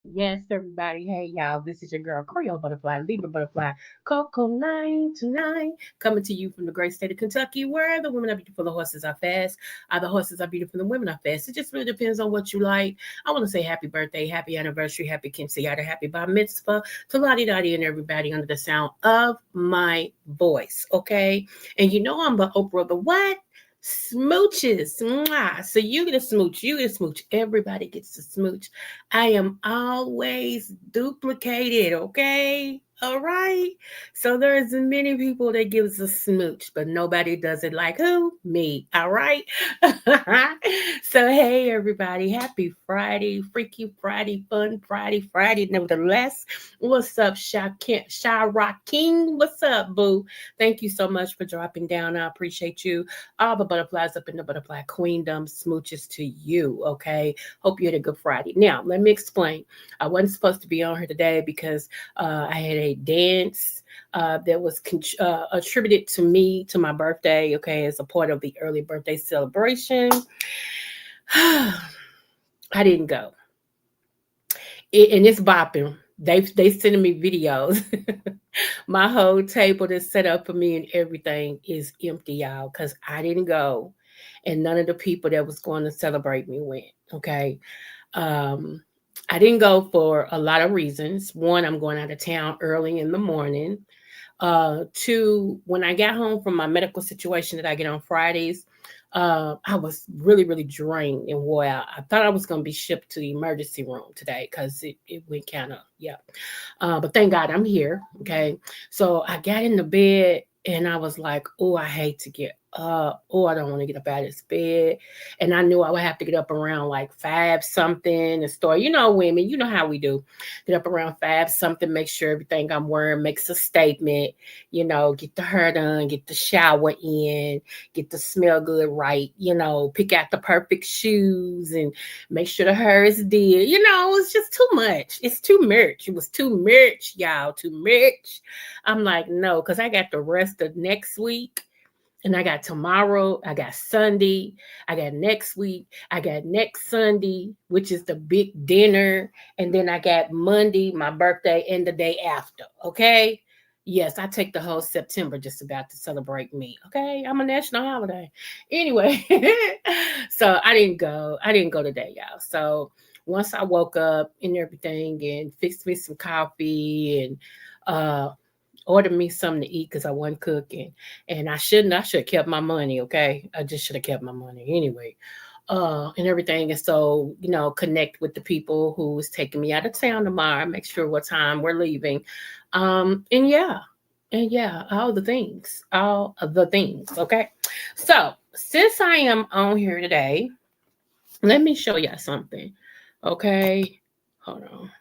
Yes, everybody. Hey, y'all. This is your girl, Creole Butterfly, Libra Butterfly, Coco 929, coming to you from the great state of Kentucky, where the women are beautiful, the horses are fast. The horses are beautiful, the women are fast. It just really depends on what you like. I want to say happy birthday, happy anniversary, happy quinceañera, happy bar mitzvah to Lottie Dottie and everybody under the sound of my voice. Okay. And you know I'm the Oprah of the what? Smooches. Mwah. So you get a smooch, you get a smooch. Everybody gets a smooch. I am always duplicated, okay? All right. So there's many people that gives a smooch, but nobody does it like who? Me. All right. So hey everybody, happy Friday, freaky Friday, fun Friday, Friday. Nevertheless, what's up, Shy Rock King? What's up, boo? Thank you so much for dropping down. I appreciate you. All the butterflies up in the butterfly queendom, smooches to you. Okay. Hope you had a good Friday. Now, let me explain. I wasn't supposed to be on here today because I had a dance that was attributed to me to my birthday, okay, as a part of the early birthday celebration. I didn't go. And it's bopping. They sending me videos. My whole table that's set up for me and everything is empty, y'all, because I didn't go. And none of the people that was going to celebrate me went. Okay. Um, I didn't go for a lot of reasons. One, I'm going out of town early in the morning. Two, when I got home from my medical situation that I get on Fridays, I was really, really drained and wore out. I thought I was going to be shipped to the emergency room today because it went kind of, yeah. But thank God I'm here. Okay. So I got in the bed and I was like, oh, I hate to get up. Oh, I don't want to get up out of this bed. And I knew I would have to get up around like five something and start, you know, women, you know how we do. Get up around five something, make sure everything I'm wearing makes a statement, you know, get the hair done, get the shower in, get the smell good right, you know, pick out the perfect shoes and make sure the hair is did. You know, it's just too much. It's too much. It was too much, y'all, too much. I'm like, no, because I got the rest of next week. And I got tomorrow, I got Sunday, I got next week, I got next Sunday, which is the big dinner. And then I got Monday, my birthday, and the day after. Okay. Yes, I take the whole September just about to celebrate me. Okay, I'm a national holiday. Anyway, so I didn't go. I didn't go today, y'all. So once I woke up and everything and fixed me some coffee and uh ordered me something to eat because I wasn't cooking. And I shouldn't. I should have kept my money. Okay, I just should have kept my money anyway. And everything. And so, connect with the people who is taking me out of town tomorrow, make sure what time we're leaving. And yeah, all the things, all of the things. Okay. So since I am on here today, let me show y'all something. Okay. Hold on.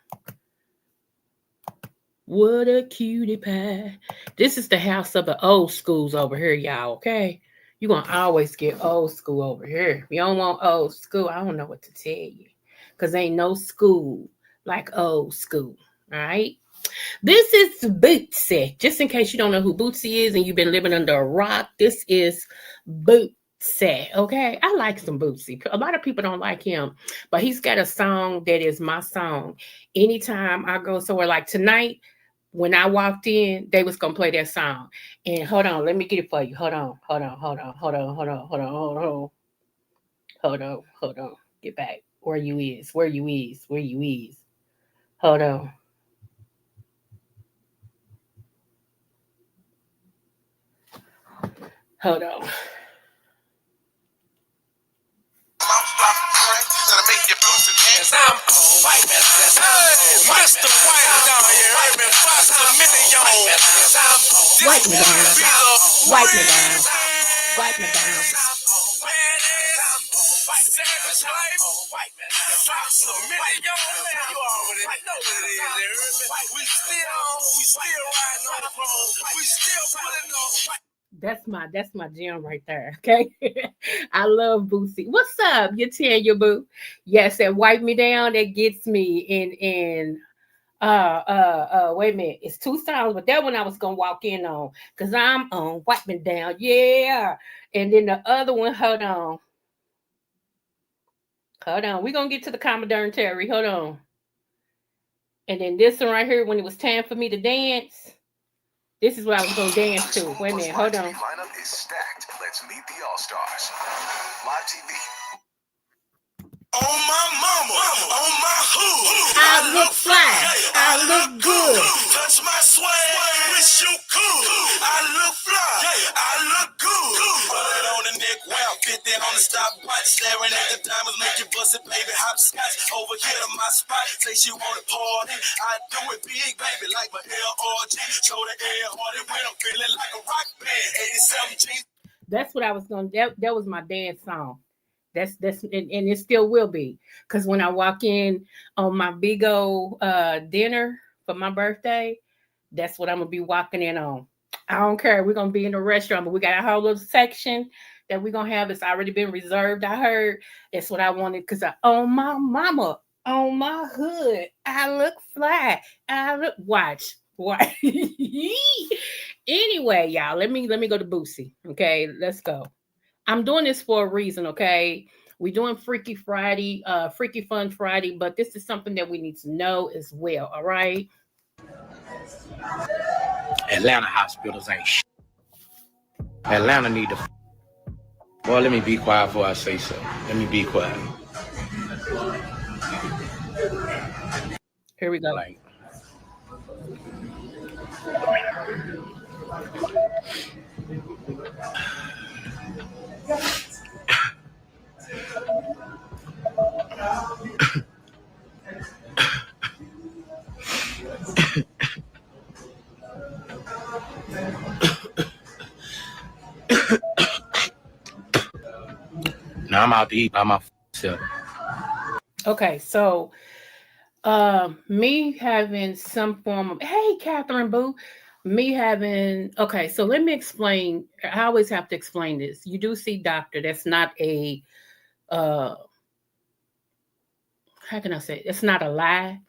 What a cutie pie. This is the house of the old schools over here, y'all. Okay. You're going to always get old school over here. If you don't want old school, I don't know what to tell you. Because ain't no school like old school. All right. This is Bootsy. Just in case you don't know who Bootsy is and you've been living under a rock, this is Bootsy. Okay. I like some Bootsy. A lot of people don't like him, but he's got a song that is my song. Anytime I go somewhere like tonight, when I walked in, they was gonna play that song. And hold on, let me get it for you. Hold on. Get back. Where you is? Where you is? Where you is? Hold on. Hold on. Mr. White down here, I've been a million. Wipe me down. Wipe me down. Wipe me down. That's my jam right there. Okay. I love Boosie. What's up? You tell your boo. Yes, that wipe me down, that gets me in wait a minute. It's two songs, but that one I was gonna walk in on because I'm on wipe me down. Yeah. And then the other one, hold on. Hold on. We're gonna get to the Commodore Terry. Hold on. And then this one right here, when it was time for me to dance. This is what I was gonna dance to. Wait a minute, hold on. Lineup is stacked. Let's meet the All Stars. Live TV. On my mama, on my hood. I look fly, I look good. Touch my swag, wish you could. I look fly, I look good. Put it on the neck, well, 50 on the stopwatch. Staring at the diamonds, make you bust it, baby. Hopscotch, over here to my spot. Say she wanna party, I do it big, baby, like my LRG. Show the air hardy when I'm feeling like a rock band. 87 G. That's what I was gonna. That was my dance song. That's and it still will be because when I walk in on my big old dinner for my birthday, that's what I'm gonna be walking in on. I don't care. We're gonna be in the restaurant, but we got a whole little section that we're gonna have. It's already been reserved. I heard that's what I wanted because I own my mama, on my hood. I look fly. I look watch. Anyway, y'all, let me go to Boosie. Okay, let's go. I'm doing this for a reason, okay? We're doing Freaky Friday, Freaky Fun Friday, but this is something that we need to know as well, all right? Atlanta hospitals ain't shit. Atlanta need to. Well, let me be quiet before I say so. Let me be quiet. Here we go. Like, now I'm out to eat by myself. Okay, so me having some form of hey Catherine Boo, me having okay, so let me explain. I always have to explain this. You do see doctor, that's not a uh how can I say it's not a lie.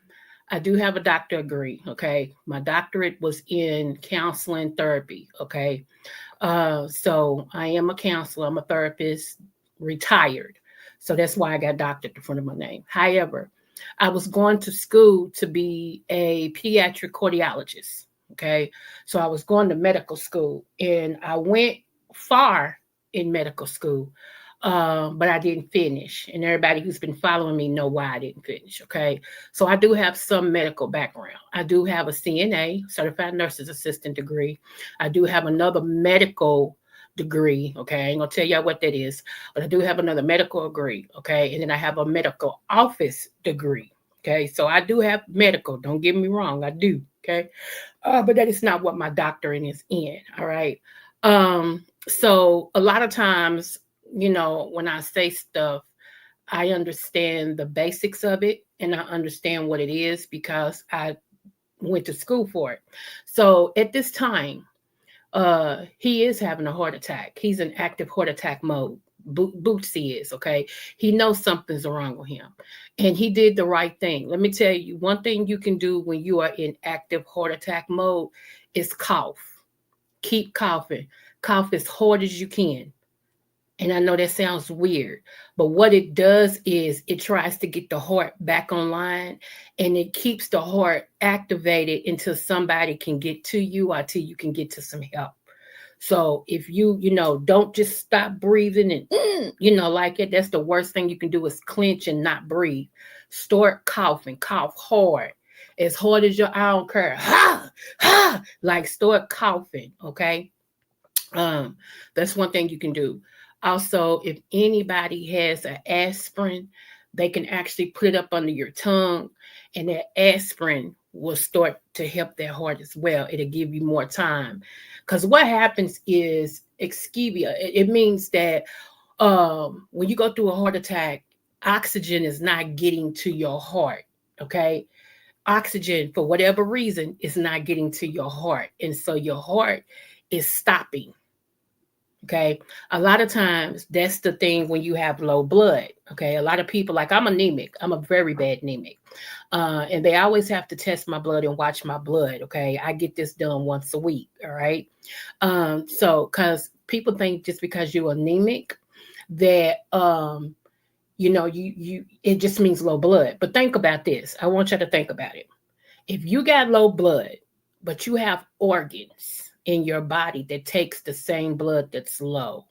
I do have a doctor degree, okay? My doctorate was in counseling therapy, okay? So I am a counselor, I'm a therapist, retired. So that's why I got doctor at the front of my name. However, I was going to school to be a pediatric cardiologist, Okay. So I was going to medical school and I went far in medical school, but I didn't finish. And everybody who's been following me know why I didn't finish. Okay. So I do have some medical background. I do have a CNA, certified nurse's assistant degree. I do have another medical degree. Okay. I ain't gonna tell y'all what that is, but I do have another medical degree. Okay. And then I have a medical office degree. Okay. So I do have medical. Don't get me wrong. I do. Okay, but that is not what my doctorate is in. All right. So a lot of times, when I say stuff, I understand the basics of it and I understand what it is because I went to school for it. So at this time, he is having a heart attack. He's in active heart attack mode. Bootsy is okay. He knows something's wrong with him, and he did the right thing. Let me tell you, one thing you can do when you are in active heart attack mode is cough. Keep coughing. Cough as hard as you can. And I know that sounds weird, but what it does is it tries to get the heart back online and it keeps the heart activated until somebody can get to you or till you can get to some help. So if don't just stop breathing and, like it, that's the worst thing you can do is clench and not breathe. Start coughing, cough as hard as your, I don't care. Ha, ha, like start coughing. Okay. Um, that's one thing you can do. Also, if anybody has an aspirin, they can actually put it up under your tongue, and that aspirin will start to help their heart as well. It'll give you more time. Because what happens is ischemia, it means that when you go through a heart attack, oxygen is not getting to your heart. Okay. Oxygen, for whatever reason, is not getting to your heart. And so your heart is stopping. Okay. A lot of times that's the thing when you have low blood. Okay. A lot of people, like I'm anemic, I'm a very bad anemic. And they always have to test my blood and watch my blood. Okay. I get this done once a week. All right. So, because people think just because you're anemic, that, it just means low blood. But think about this. I want you to think about it. If you got low blood, but you have organs in your body that takes the same blood that's low,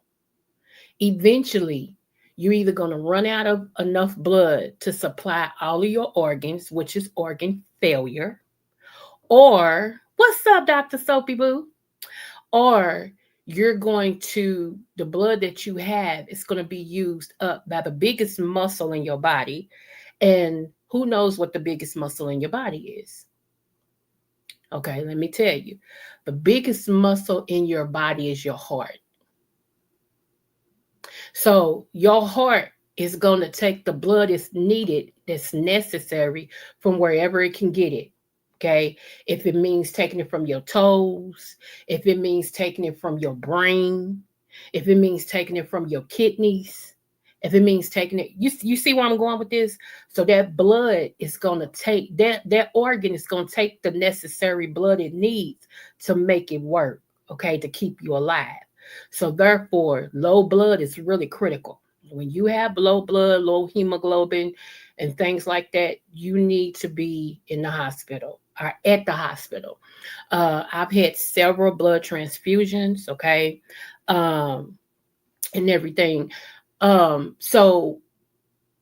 eventually you're either going to run out of enough blood to supply all of your organs, which is organ failure, or what's up, Dr. Soapy Boo? Or the blood that you have is going to be used up by the biggest muscle in your body. And who knows what the biggest muscle in your body is? Okay, let me tell you. The biggest muscle in your body is your heart. So your heart is going to take the blood that's needed, that's necessary from wherever it can get it. Okay. If it means taking it from your toes, if it means taking it from your brain, if it means taking it from your kidneys, if it means taking it, you see where I'm going with this? So that blood is going to take that organ is going to take the necessary blood it needs to make it work. Okay. To keep you alive. So therefore, low blood is really critical. When you have low blood, low hemoglobin, and things like that, you need to be in the hospital or at the hospital. I've had several blood transfusions, okay, um, and everything. So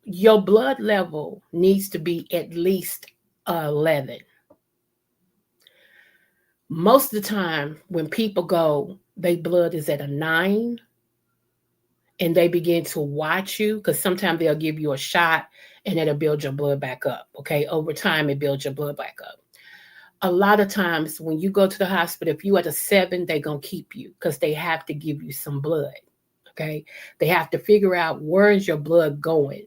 your blood level needs to be at least 11. Most of the time, when people go, their blood is at a 9 and they begin to watch you because sometimes they'll give you a shot and it'll build your blood back up. Okay. Over time, it builds your blood back up. A lot of times when you go to the hospital, if you at a 7, they're going to keep you because they have to give you some blood. Okay. They have to figure out where is your blood going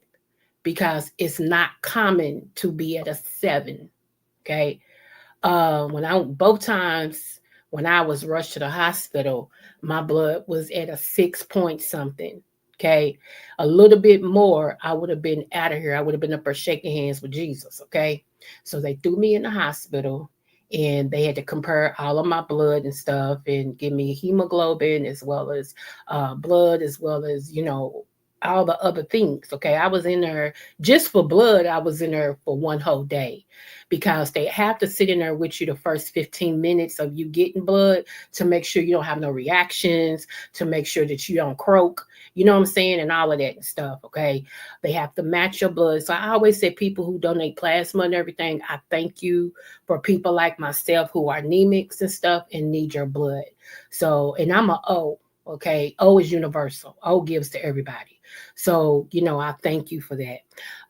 because it's not common to be at a 7. Okay. Both times when I was rushed to the hospital, my blood was at a 6 point something. Okay. A little bit more, I would have been out of here. I would have been up there shaking hands with Jesus. Okay. So they threw me in the hospital and they had to compare all of my blood and stuff and give me hemoglobin as well as blood, as well as, all the other things. Okay. I was in there just for blood. I was in there for one whole day because they have to sit in there with you the first 15 minutes of you getting blood to make sure you don't have no reactions, to make sure that you don't croak, you know what I'm saying? And all of that and stuff. Okay. They have to match your blood. So I always say people who donate plasma and everything, I thank you for people like myself who are anemics and stuff and need your blood. So, and I'm a O. Okay. O is universal. O gives to everybody. So, I thank you for that.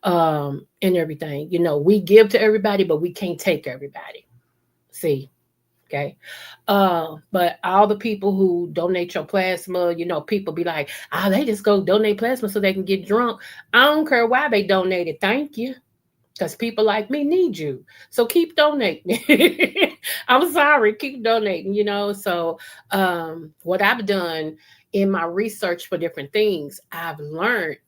And everything. We give to everybody, but we can't take everybody. See, okay. But all the people who donate your plasma, people be like, oh, they just go donate plasma so they can get drunk. I don't care why they donate it. Thank you. Because people like me need you. So keep donating. I'm sorry, keep donating, So what I've done in my research for different things, I've learned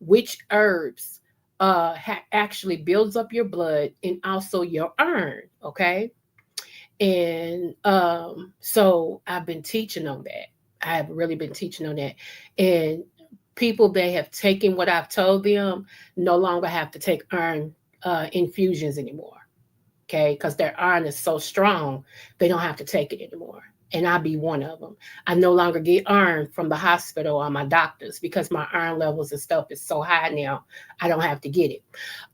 which herbs actually builds up your blood and also your iron. Okay. And so I've been teaching on that. I have really been teaching on that. And people that have taken what I've told them no longer have to take iron infusions anymore. Okay. Because their iron is so strong, they don't have to take it anymore. And I'll be one of them. I no longer get iron from the hospital or my doctors because my iron levels and stuff is so high now. I don't have to get it.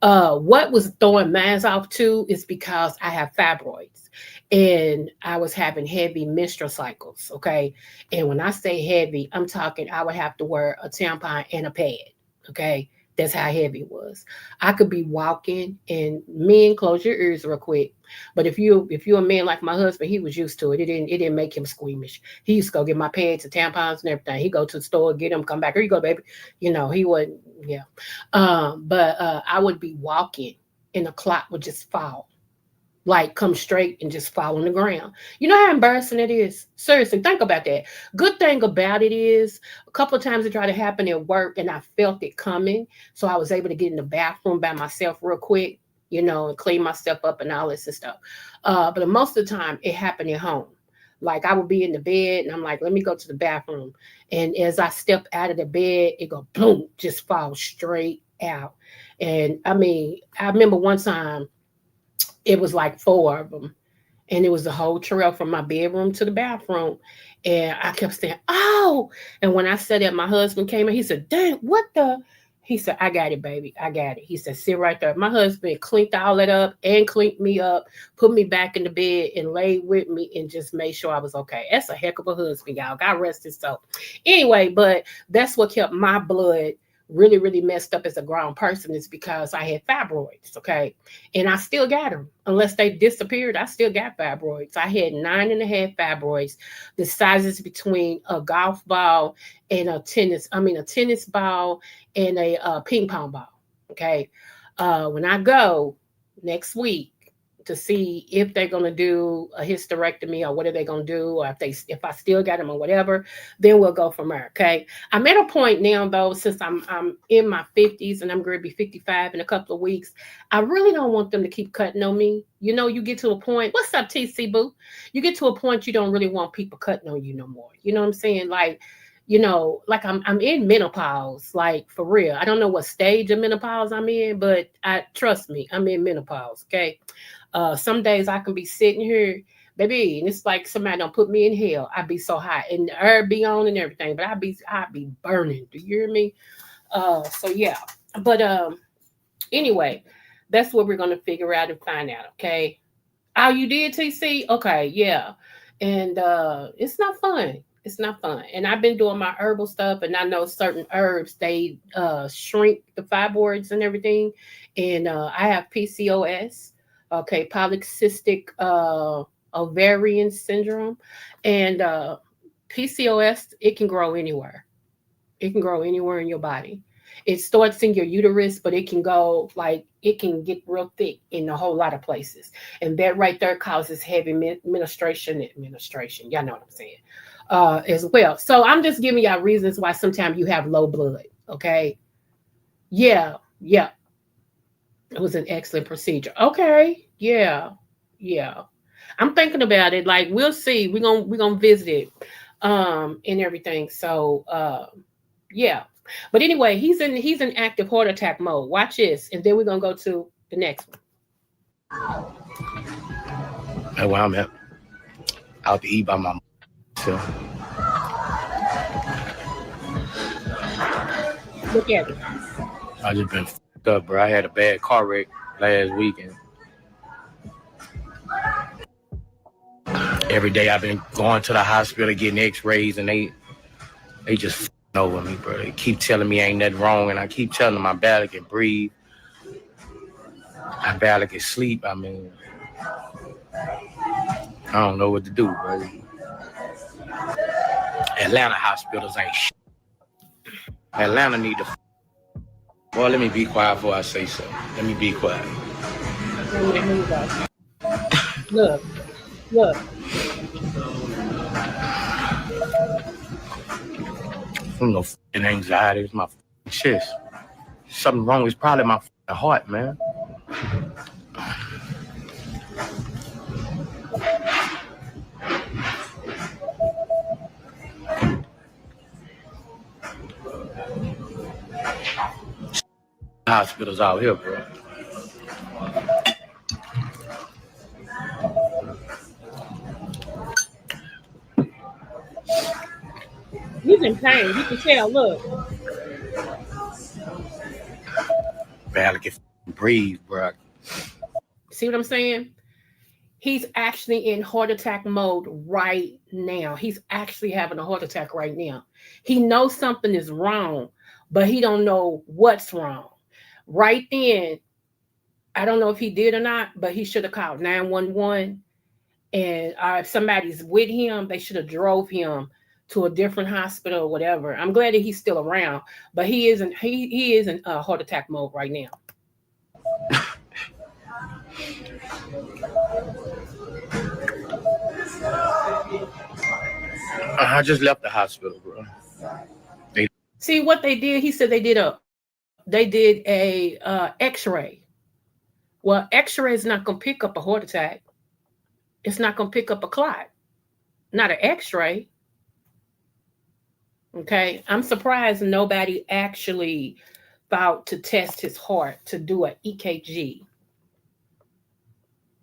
What was throwing mine off too is because I have fibroids and I was having heavy menstrual cycles. Okay. And when I say heavy, I'm talking I would have to wear a tampon and a pad. Okay. That's how heavy it was. I could be walking and men close your ears real quick. But if you're a man like my husband, he was used to it. It didn't make him squeamish. He used to go get my pads and tampons and everything. He go to the store, get them, come back. Here you go, baby. He wasn't, yeah. But I would be walking and the clock would just fall, like come straight and just fall on the ground. You know how embarrassing it is? Seriously, think about that. Good thing about it is a couple of times it tried to happen at work and I felt it coming. So I was able to get in the bathroom by myself real quick, and clean myself up and all this and stuff. But most of the time it happened at home. Like I would be in the bed and I'm like, let me go to the bathroom. And as I step out of the bed, it go boom, just fall straight out. And I mean, I remember one time it was like four of them, and it was the whole trail from my bedroom to the bathroom. And I kept saying, "Oh!" And when I said that, my husband came in. He said, "Dang, what the?" He said, "I got it, baby. I got it." He said, "Sit right there." My husband cleaned all that up and cleaned me up, put me back in the bed, and laid with me and just made sure I was okay. That's a heck of a husband, y'all. God rest his soul. Anyway, but that's what kept my blood really, really messed up as a grown person is because I had fibroids. Okay. And I still got them. Unless they disappeared, I still got fibroids. I had 9.5 fibroids, the sizes between a golf ball and a tennis ball and a ping pong ball. Okay. When I go next week to see if they're going to do a hysterectomy or what are they going to do, or if I still got them or whatever, then we'll go from there. Okay. I'm at a point now though, since I'm in my 50s and I'm going to be 55 in a couple of weeks. I really don't want them to keep cutting on me. You get to a point. What's up, TC Boo? You get to a point you don't really want people cutting on you no more. You know what I'm saying? Like I'm in menopause, like for real. I don't know what stage of menopause I'm in, but I trust me, I'm in menopause. Okay. Some days I can be sitting here, baby, and it's like somebody don't put me in hell. I be so hot and the herb be on and everything, but I be burning. Do you hear me? So yeah. But anyway, that's what we're gonna figure out and find out. Okay. Oh, you did, TC? Okay, yeah. And it's not fun. It's not fun. And I've been doing my herbal stuff, and I know certain herbs they shrink the fibroids and everything. And I have PCOS, okay, polycystic ovarian syndrome, and PCOS. It can grow anywhere. It can grow anywhere in your body. It starts in your uterus, but it can go like it can get real thick in a whole lot of places. And that right there causes heavy administration. Y'all know what I'm saying. As well. So I'm just giving y'all reasons why sometimes you have low blood. Okay. Yeah. Yeah. It was an excellent procedure. Okay. Yeah. Yeah. I'm thinking about it. Like we'll see. We're gonna visit it and everything. So yeah. But anyway, he's in active heart attack mode. Watch this, and then we're gonna go to the next one. And where I'm at, out to eat by my so Look at it. I just been fucked up, bro. I had a bad car wreck last weekend. Every day I've been going to the hospital getting X-rays, and they just f***ing over me, bro. They keep telling me ain't nothing wrong, and I keep telling them I barely can breathe. I barely can sleep. I mean, I don't know what to do, bro. Atlanta hospitals ain't shit. Atlanta need to. Boy, let me be quiet before I say so. Let me be quiet. Here we go. Look, look. From no f***ing anxiety, it's my f***ing chest. Something wrong. It's probably my f***ing heart, man. Hospitals out here, bro. He's in pain. You can tell. Look. Barely can breathe, bro. See what I'm saying? He's actually in heart attack mode right now. He's actually having a heart attack right now. He knows something is wrong, but he don't know what's wrong. Right then, I don't know if he did or not, but he should have called 911. And if somebody's with him, they should have drove him to a different hospital or whatever. I'm glad that he's still around, but he is in heart attack mode right now. I just left the hospital, bro. See what they did. He said they did a X-ray. Well, X-ray is not gonna pick up a heart attack. It's not gonna pick up a clot. Not an X-ray. Okay, I'm surprised nobody actually thought to test his heart to do an EKG.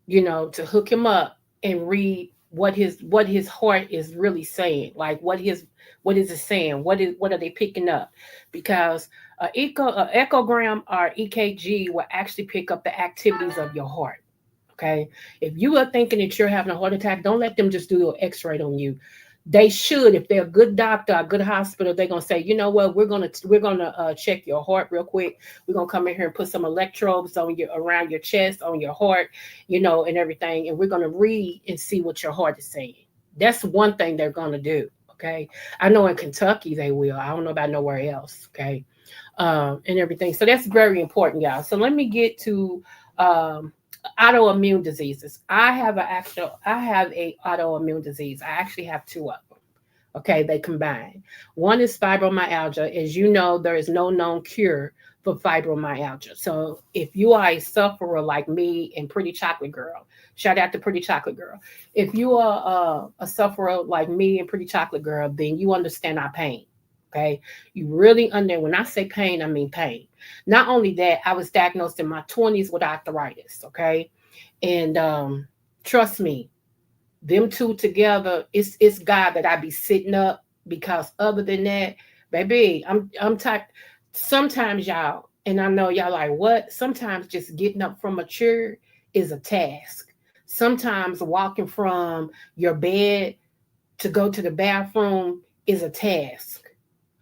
To hook him up and read what his heart is really saying, like what is it saying, what are they picking up, because a echogram or EKG will actually pick up the activities of your heart. Okay, if you are thinking that you're having a heart attack, don't let them just do an X-ray on you. They should, if they're a good doctor, a good hospital, they're gonna say, you know what, we're gonna check your heart real quick. We're gonna come in here and put some electrodes on your around your chest, on your heart, and everything, and we're gonna read and see what your heart is saying. That's one thing they're gonna do. Okay, I know in Kentucky they will. I don't know about nowhere else. Okay, and everything. So that's very important, y'all. So let me get to autoimmune diseases. I have a autoimmune disease. I actually have two of them. Okay, they combine. One is fibromyalgia. As you know, there is no known cure for fibromyalgia. So if you are a sufferer like me and Pretty Chocolate Girl, shout out to Pretty Chocolate Girl. If you are a sufferer like me and Pretty Chocolate Girl, then you understand our pain. Okay, you really when I say pain, I mean pain. Not only that, I was diagnosed in my 20s with arthritis. Okay, and trust me, them two together, it's God that I be sitting up, because other than that, baby, I'm tired. Sometimes y'all, and I know y'all like what? Sometimes just getting up from a chair is a task. Sometimes walking from your bed to go to the bathroom is a task.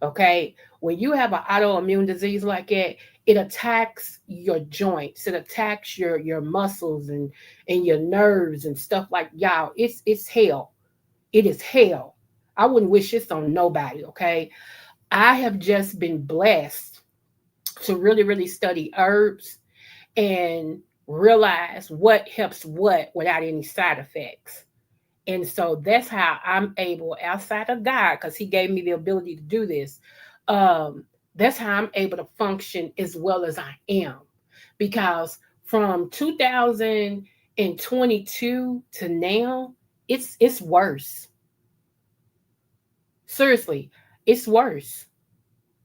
Okay. When you have an autoimmune disease like that, it attacks your joints, it attacks your muscles and your nerves and stuff like y'all. It's hell. It is hell. I wouldn't wish this on nobody. Okay. I have just been blessed to really, really study herbs and realize what helps what without any side effects. And so that's how I'm able, outside of God, because He gave me the ability to do this. Um, that's how I'm able to function as well as I am. Because from 2022 to now, it's worse. Seriously, it's worse.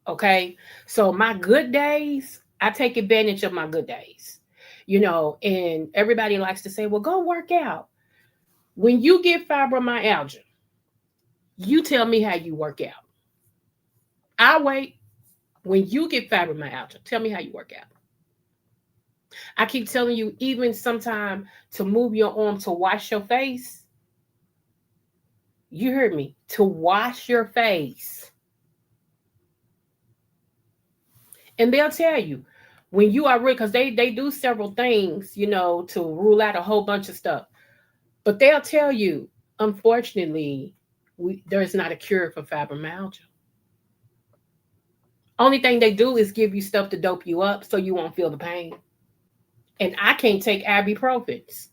Okay. So my good days, I take advantage of my good days. And everybody likes to say, well, go work out. When you get fibromyalgia, you tell me how you work out. I wait. When you get fibromyalgia, tell me how you work out. I keep telling you, even sometime to move your arm to wash your face. You heard me. To wash your face. And they'll tell you when you are real, because they do several things, to rule out a whole bunch of stuff. But they'll tell you, unfortunately, there's not a cure for fibromyalgia. Only thing they do is give you stuff to dope you up so you won't feel the pain. And I can't take ibuprofens,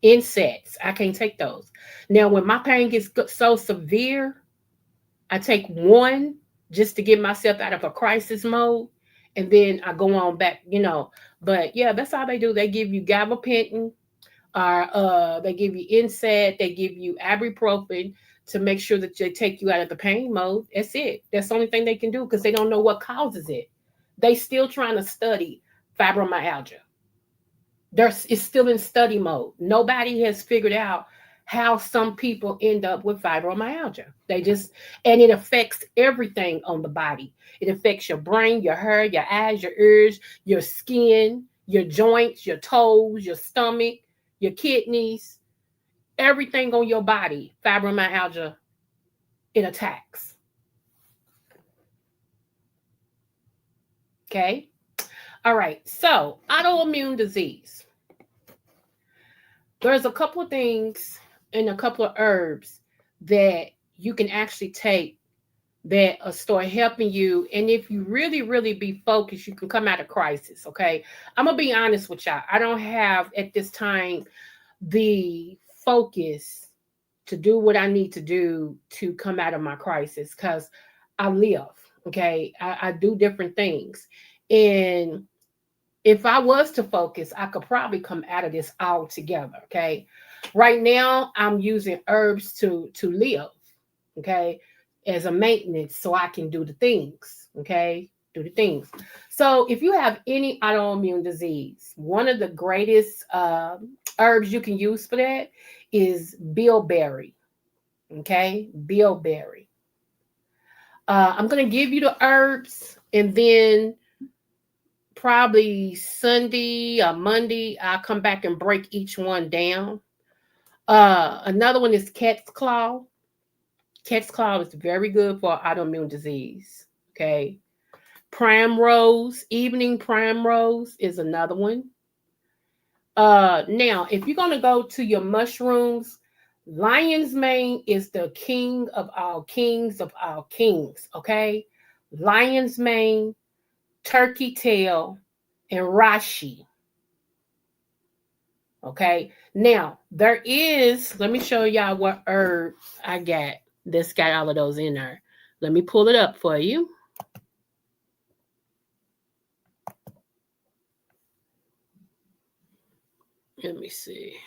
NSAIDs. I can't take those. Now, when my pain gets so severe, I take one just to get myself out of a crisis mode, and then I go on back. But yeah, that's all they do. They give you gabapentin, or they give you NSAID, they give you ibuprofen to make sure that they take you out of the pain mode. That's it. That's the only thing they can do because they don't know what causes it. They still trying to study fibromyalgia. It's still in study mode. Nobody has figured out how some people end up with fibromyalgia. And it affects everything on the body. It affects your brain, your hair, your eyes, your ears, your skin, your joints, your toes, your stomach, your kidneys, everything on your body. Fibromyalgia, it attacks. Okay. All right. So, autoimmune disease. There's a couple of things and a couple of herbs that you can actually take that start helping you. And if you really, really be focused, you can come out of crisis. Okay. I'm going to be honest with y'all. I don't have at this time the focus to do what I need to do to come out of my crisis because I live. Okay. I do different things. And if I was to focus, I could probably come out of this all together. Okay. Right now, I'm using herbs to live. Okay. As a maintenance so I can do the things. Okay. Do the things. So if you have any autoimmune disease, one of the greatest herbs you can use for that is bilberry. Okay. Bilberry. I'm going to give you the herbs and then probably Sunday or Monday, I'll come back and break each one down. Another one is cat's claw. Cat's claw is very good for autoimmune disease. Okay. Primrose, evening primrose is another one. Now, if you're gonna go to your mushrooms, lion's mane is the king of all kings of all kings. Okay. Lion's mane, turkey tail, and reishi. Okay. Now, let me show y'all what herb I got that's got all of those in there. Let me pull it up for you. Let me see.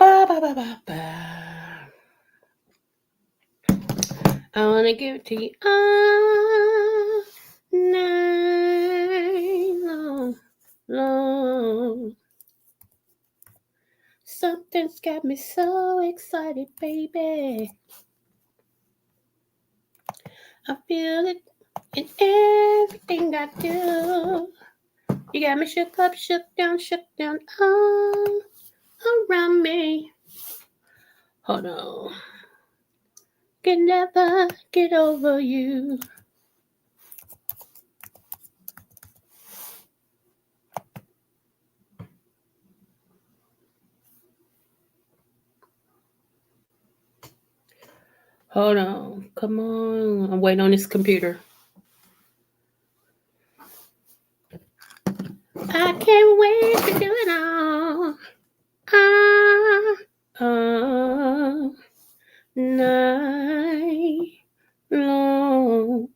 Uh, ba, ba, ba, ba, ba. I want to give it to you all night long, long. Something's got me so excited, baby. I feel it in everything I do. You got me shook up, shook down all around me. Hold on. Can never get over you. Hold on. Come on. I'm waiting on this computer. I can't night long.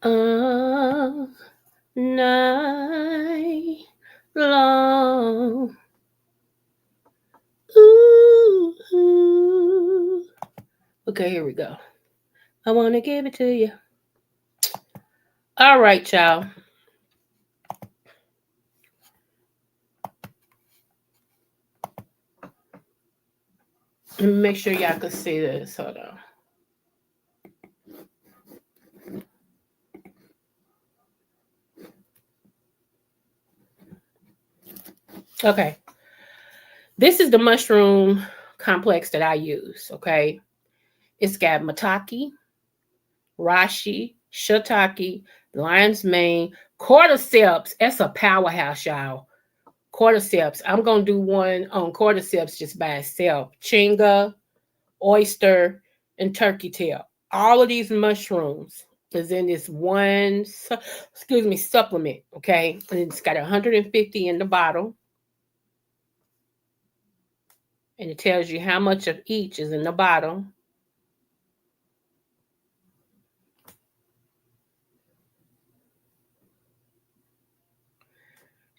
All night long. Ooh, ooh. Okay, here we go. I want to give it to you. All right, y'all. Let me make sure y'all can see this. Hold on. Okay. This is the mushroom complex that I use. Okay. It's got maitake, reishi, shiitake, lion's mane, cordyceps. That's a powerhouse, y'all. Cordyceps. I'm gonna do one on cordyceps just by itself. Chinga, oyster, and turkey tail. All of these mushrooms is in this one, supplement. Okay, and it's got 150 in the bottle, and it tells you how much of each is in the bottle.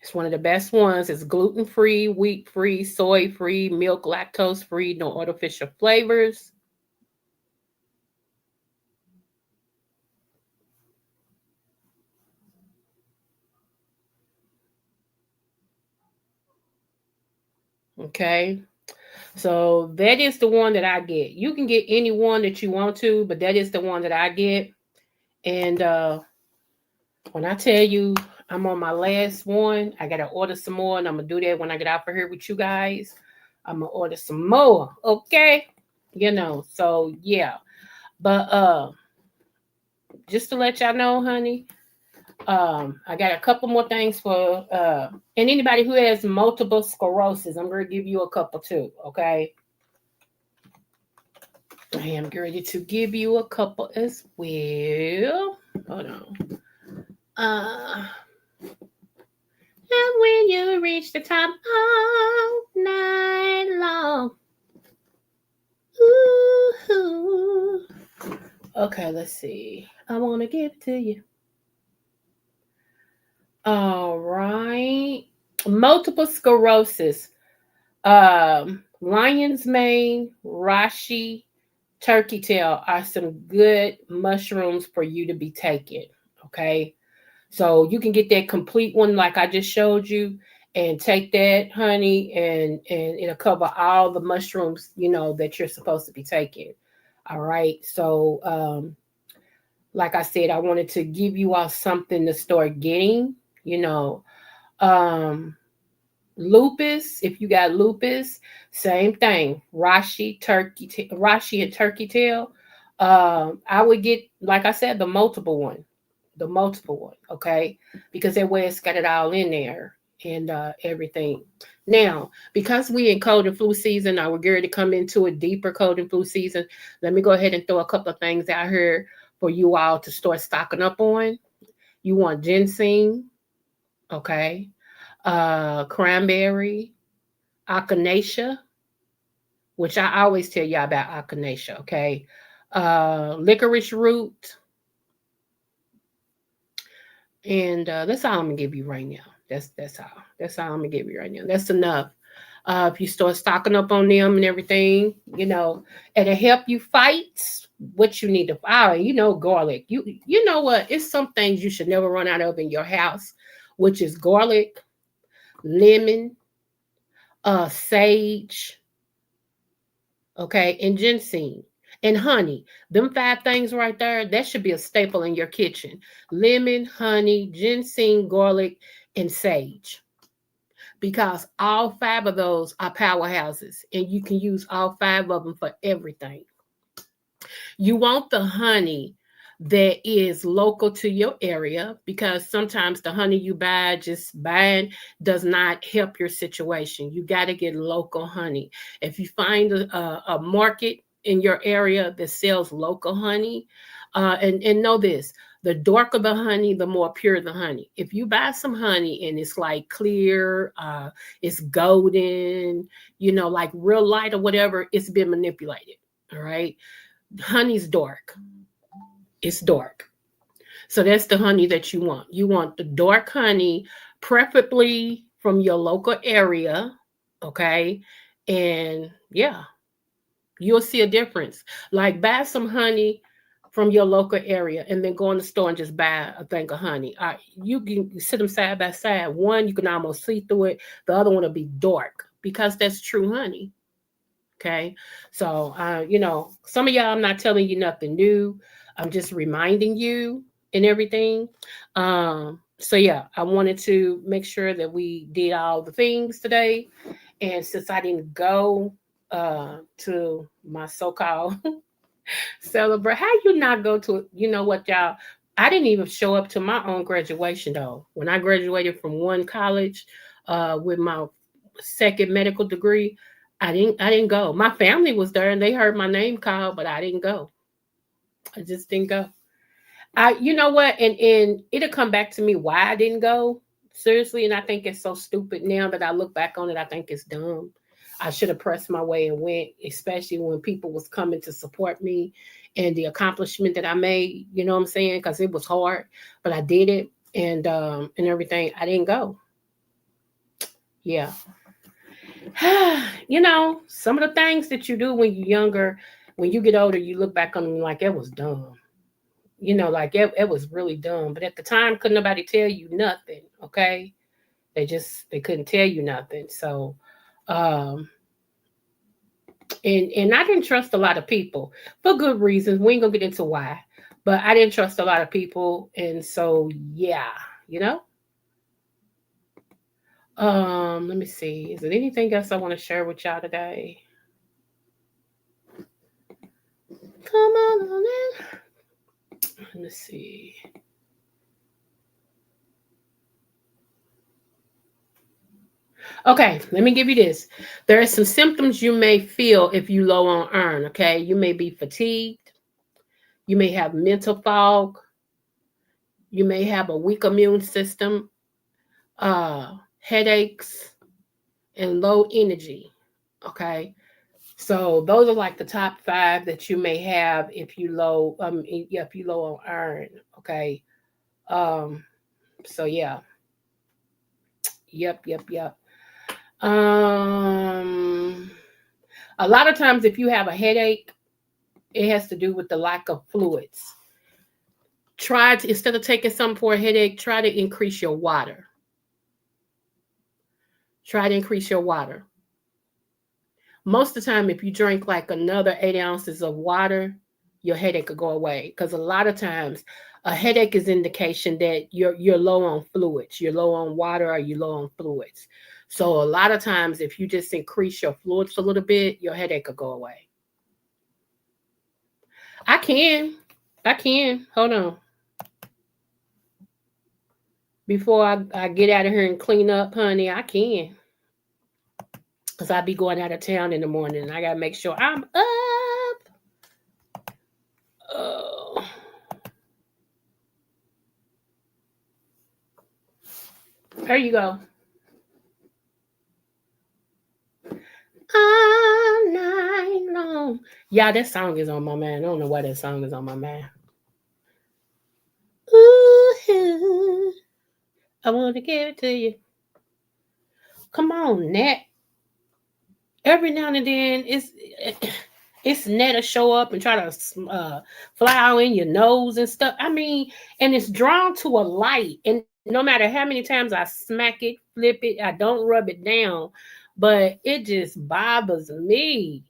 It's one of the best ones. It's gluten free, wheat free, soy free, milk, lactose free, no artificial flavors. Okay. So that is the one that I get. You can get any one that you want to, but that is the one that I get. And when I tell you I'm on my last one, I gotta order some more, and I'm gonna do that when I get out for here with you guys. I'm gonna order some more, okay? So yeah. But just to let y'all know, honey, I got a couple more things for and anybody who has multiple sclerosis, I'm gonna give you a couple too, okay? I am ready to give you a couple as well. Hold on. And when you reach the top all night long. Ooh. Okay, let's see. I want to give it to you. All right. Multiple sclerosis. Lion's mane, reishi, turkey tail are some good mushrooms for you to be taking. Okay. So you can get that complete one like I just showed you and take that, honey, and it'll cover all the mushrooms, that you're supposed to be taking. All right. So like I said, I wanted to give you all something to start getting, you know. Um lupus, if you got lupus, same thing. Rashi and turkey tail. I would get, like I said, the multiple one, okay, because that way it's got it all in there and everything. Now, because we in cold and flu season, I we're going to come into a deeper cold and flu season. Let me go ahead and throw a couple of things out here for you all to start stocking up on. You want ginseng, okay, cranberry, echinacea, which I always tell y'all about echinacea, okay, licorice root, and that's all I'm gonna give you right now. That's all I'm gonna give you right now. That's enough. If you start stocking up on them and everything, it'll help you fight what you need to fire. Garlic. You know what? It's some things you should never run out of in your house, which is garlic, lemon, sage, okay, and ginseng and honey. Them five things right there, that should be a staple in your kitchen. Lemon, honey, ginseng, garlic, and sage. Because all five of those are powerhouses and you can use all five of them for everything. You want the honey that is local to your area because sometimes the honey you buy just buying does not help your situation. You got to get local honey. If you find a market in your area that sells local honey, and know this, The darker the honey, the more pure the honey. If you buy some honey and it's like clear, it's golden, like real light or whatever, it's been manipulated. All right. Honey's dark. It's dark. So that's the honey that you want. You want the dark honey, preferably from your local area. Okay. And yeah, you'll see a difference. Like buy some honey from your local area and then go in the store and just buy a thing of honey. You can sit them side by side. One, you can almost see through it. The other one will be dark because that's true honey. Okay. So, some of y'all, I'm not telling you nothing new. I'm just reminding you and everything. So yeah, I wanted to make sure that we did all the things today. And since I didn't go to my so-called celebrate, how you not go to, what, y'all? I didn't even show up to my own graduation though. When I graduated from one college with my second medical degree, I didn't go. My family was there and they heard my name called, but I didn't go. I just didn't go. You know what? And it'll come back to me why I didn't go. Seriously, and I think it's so stupid now that I look back on it. I think it's dumb. I should have pressed my way and went, especially when people was coming to support me and the accomplishment that I made. You know what I'm saying? Because it was hard, but I did it and everything. I didn't go. Yeah. Some of the things that you do when you're younger, when you get older, you look back on them like it was dumb. Like it was really dumb. But at the time, couldn't nobody tell you nothing. Okay, they couldn't tell you nothing. So, um, and I didn't trust a lot of people for good reasons. We ain't gonna get into why, but I didn't trust a lot of people, and so yeah, you know. Let me see. Is there anything else I want to share with y'all today? Come on in. Let me see. Okay, let me give you this. There are some symptoms you may feel if you low on iron. Okay, you may be fatigued. You may have mental fog. You may have a weak immune system, headaches, and low energy. Okay, so those are like the top five that you may have if you low. If you low on iron. Okay. Um. So yeah. Yep. Um. A lot of times, if you have a headache, it has to do with the lack of fluids. Try to, instead of taking something for a headache, try to increase your water. Try to increase your water. Most of the time, if you drink like another 8 ounces of water, your headache will go away. Because a lot of times, a headache is indication that you're low on fluids, you're low on water, or you're low on fluids. So a lot of times, if you just increase your fluids a little bit, your headache will go away. I can, I can. Hold on. Before I get out of here and clean up, honey, I can. Because I be going out of town in the morning and I got to make sure I'm up. Oh. There you go. All night long. Yeah, that song is on my mind. I don't know why that song is on my mind. Ooh, I want to give it to you. Come on, Nat. Every now and then, it's Nat to show up and try to fly out in your nose and stuff. I mean, and it's drawn to a light. And no matter how many times I smack it, flip it, I don't rub it down, but it just bothers me.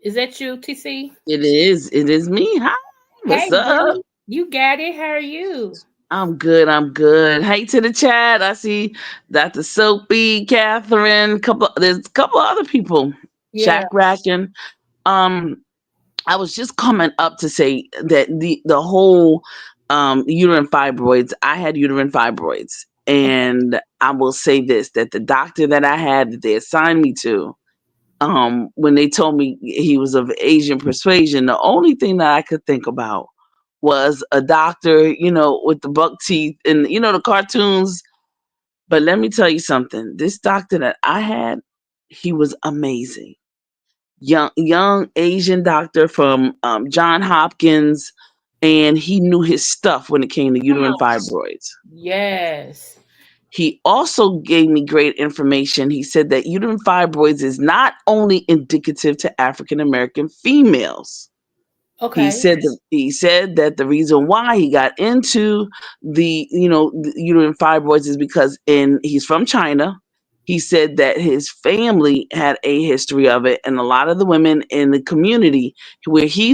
Is that you, TC? It is. It is me. Hi. Hey, What's up? boo. You got it. How are you? I'm good. I'm good. Hey to the chat. I see Dr. Soapy, Catherine, there's a couple other people. Yeah. Shack racking. Um, I was just coming up to say that the whole uterine fibroids, I had uterine fibroids. Okay. And I will say this, that the doctor that I had that they assigned me to, when they told me he was of Asian persuasion, the only thing that I could think about was a doctor, with the buck teeth and the cartoons. But let me tell you something. This doctor that I had, he was amazing. Young Asian doctor from John Hopkins, and he knew his stuff when it came to Come uterine on. fibroids. Yes. He also gave me great information. He said that uterine fibroids is not only indicative to African American females. Okay. He said that the reason why he got into the uterine fibroids is because he's from China. He said that his family had a history of it, and a lot of the women in the community where he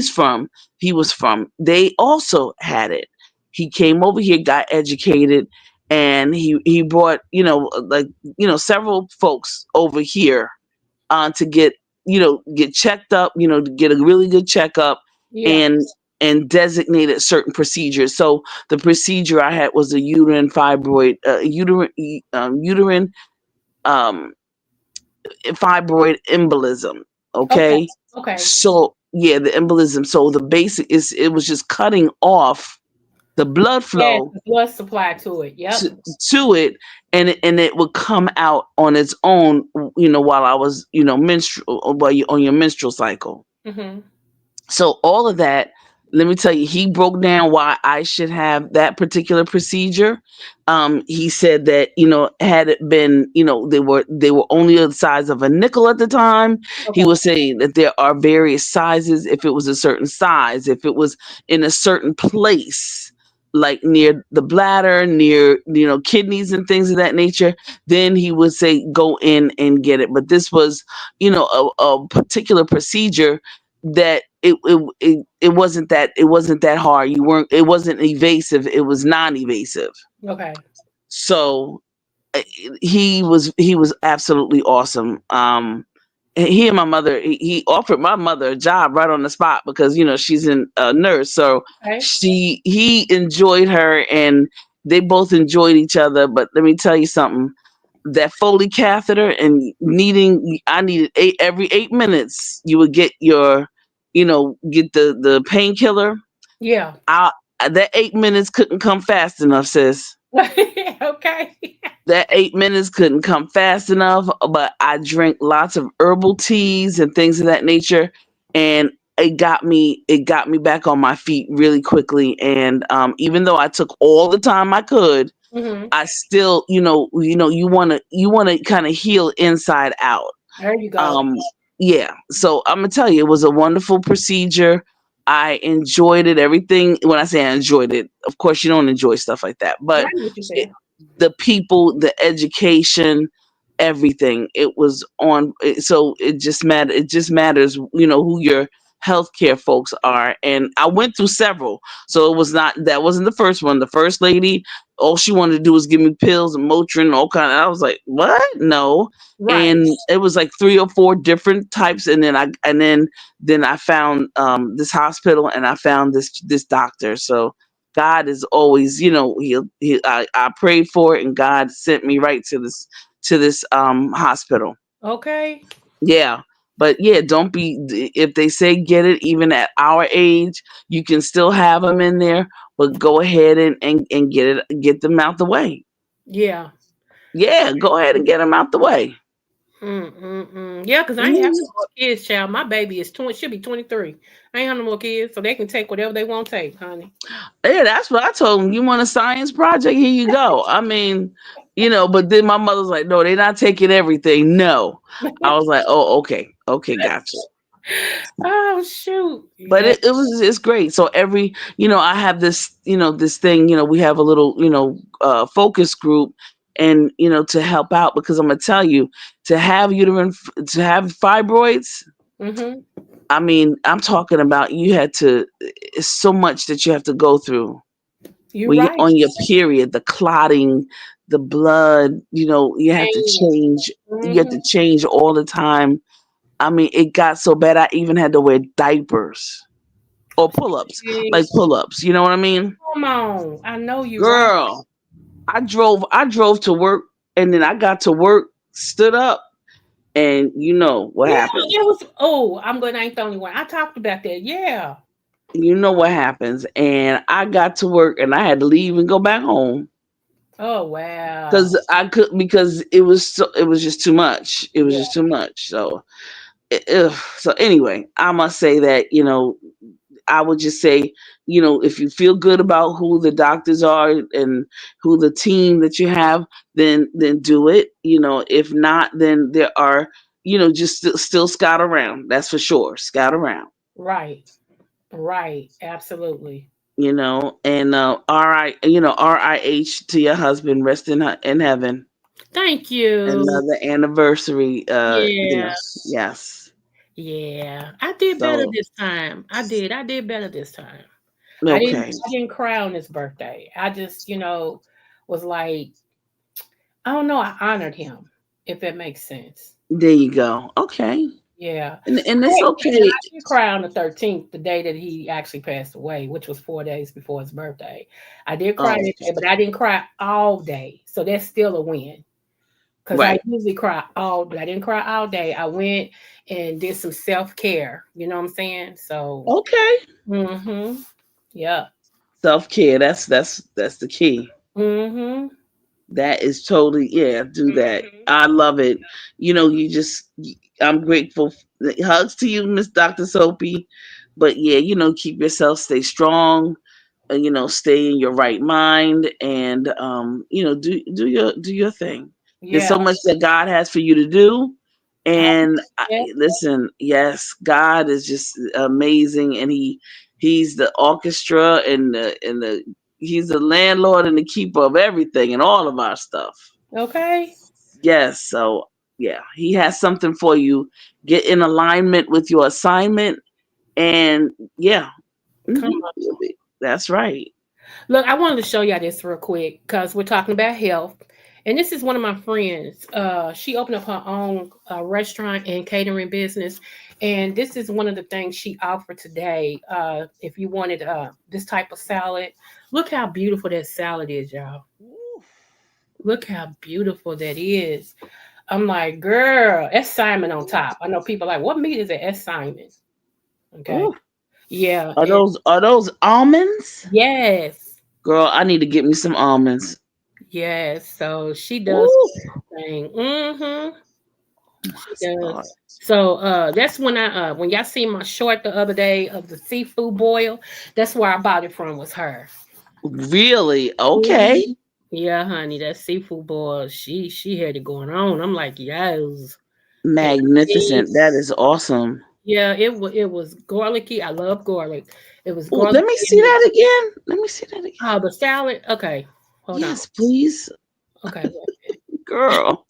was from, they also had it. He came over here, got educated, and he brought several folks over here to get checked up, to get a really good checkup Yeah. and designated certain procedures. So the procedure I had was a uterine um, fibroid embolism. Okay. Okay, Okay. so yeah, the embolism. So the basic is it was just cutting off the blood Yes, flow the blood supply to it. Yep. to, to it, and it would come out on its own, while I was, menstrual, while you on your menstrual cycle. Mm-hmm. So all of that, let me tell you, he broke down why I should have that particular procedure. He said that, had it been, they were only the size of a nickel at the time. He Okay. was saying that there are various sizes. If it was a certain size, if it was in a certain place, like near the bladder, near, kidneys and things of that nature, then he would say go in and get it. But this was, a particular procedure that it wasn't that hard. It wasn't evasive. It was non-evasive. Okay. So uh, he was absolutely awesome. He and my mother, he offered my mother a job right on the spot because she's a nurse. So Okay. he enjoyed her, and they both enjoyed each other. But let me tell you something, that Foley catheter and I needed every 8 minutes you would get get the painkiller. Yeah. I That 8 minutes couldn't come fast enough, sis. Okay. That 8 minutes couldn't come fast enough, but I drank lots of herbal teas and things of that nature, and it got me back on my feet really quickly. And even though I took all the time I could, Mm-hmm. I still, you want to kind of heal inside out. There you go. Um, yeah. So I'm gonna tell you, it was a wonderful procedure. I enjoyed it. Everything. When I say I enjoyed it, of course you don't enjoy stuff like that, I but know what you're it, saying. the people, the education, everything. It was on. So it just matter. It just matters, who your healthcare folks are. And I went through several. So that wasn't the first one. The first lady, all she wanted to do was give me pills and Motrin, all kind of. I was like, what? No. Right. And it was like three or four different types, and then I found this hospital, and I found this doctor. So God is always, I prayed for it, and God sent me right to this hospital. Okay. Yeah. But yeah, don't be, if they say get it, even at our age, you can still have them in there, but go ahead and get them out the way. Yeah. Yeah, go ahead and get them out the way. Yeah, because I ain't having Mhm. no more kids, child. My baby is 20, should be 23. I ain't having no more kids, so they can take whatever they want to take, honey. Yeah, that's what I told them. You want a science project? Here you go. I mean, but then my mother's like, no, they're not taking everything. No. I was like, oh, okay. Okay, gotcha. Oh, shoot. But Yeah. it's great. So I have this thing, we have a little, focus group, and, to help out, because I'm going to tell you, to have fibroids, Mm-hmm. I mean, I'm talking about, it's so much that you have to go through You're when you're right. on your period, the clotting, the blood, Pain. you have Mm-hmm. to change all the time. I mean, it got so bad I even had to wear diapers or pull-ups, like Hey, pull-ups, you know what I mean? come on. I know you're right. Girl, I drove to work, and then I got to work, stood up, and you know what Yeah, happens. it was. Oh, I'm glad I ain't the only one. I talked about that. Yeah. You know what happens. And I got to work and I had to leave and go back home Oh wow. because I could because it was just too much. It was Yeah. just too much. So so anyway, I must say that I would just say, if you feel good about who the doctors are and who the team that you have, then do it. If not, then there are, just still scout around. That's for sure. Scout around. Right. Right. Absolutely. And RIH to your husband, rest in heaven. Thank you. Another anniversary. Yeah. Yes. Yeah. I did better So this time. I did. I did better this time. I didn't. okay, I didn't cry on his birthday. I just, was like, I don't know. I honored him, if that makes sense. there you go. Okay, Yeah. and it's Now, okay. I did cry on the 13th, the day that he actually passed away, which was 4 days before his birthday. I did cry Oh, that day, but I didn't cry all day. So that's still a win. Because I right. usually cry but I didn't cry all day. I went and did some self-care. You know what I'm saying? So, Okay. mm-hmm. Yeah. Self care. That's the key. Mm-hmm. That is totally, yeah, do that. Mm-hmm. I love it. I'm grateful. Hugs to you, Miss Dr. Soapy. But yeah, keep yourself, stay strong, stay in your right mind, and do your thing. There's Yeah. so much that God has for you to do. I, And yeah. listen, yes, God is just amazing, and he's the orchestra and he's the landlord and the keeper of everything and all of our stuff. Okay. Yes, so yeah, he has something for you. Get in alignment with your assignment, and yeah, Come hmm on. that's right. Look, I wanted to show y'all this real quick because we're talking about health. And this is one of my friends. She opened up her own restaurant and catering business. And this is one of the things she offered today. If you wanted this type of salad, look how beautiful that salad is, y'all. Ooh, Look how beautiful that is. I'm like, girl, that's Simon on top. I know people are like, what meat is it? That's Simon. Okay. ooh. Yeah. Are And those almonds? yes. Girl, I need to get me some almonds. Yes. So she does Ooh, thing. Mm-hmm. my She does. start. So that's when y'all see my short the other day of the seafood boil, that's where I bought it from was her. Really? Okay. Mhm. Yeah, honey, that seafood boil, she had it going on. I'm like, yes. And Magnificent. That is awesome. yeah, it was garlicky. I love garlic. It was Oh, let garlicky me see in it. that again. Let me see that again. Oh, the salad. Okay, hold on. Yes, please. Okay, Girl.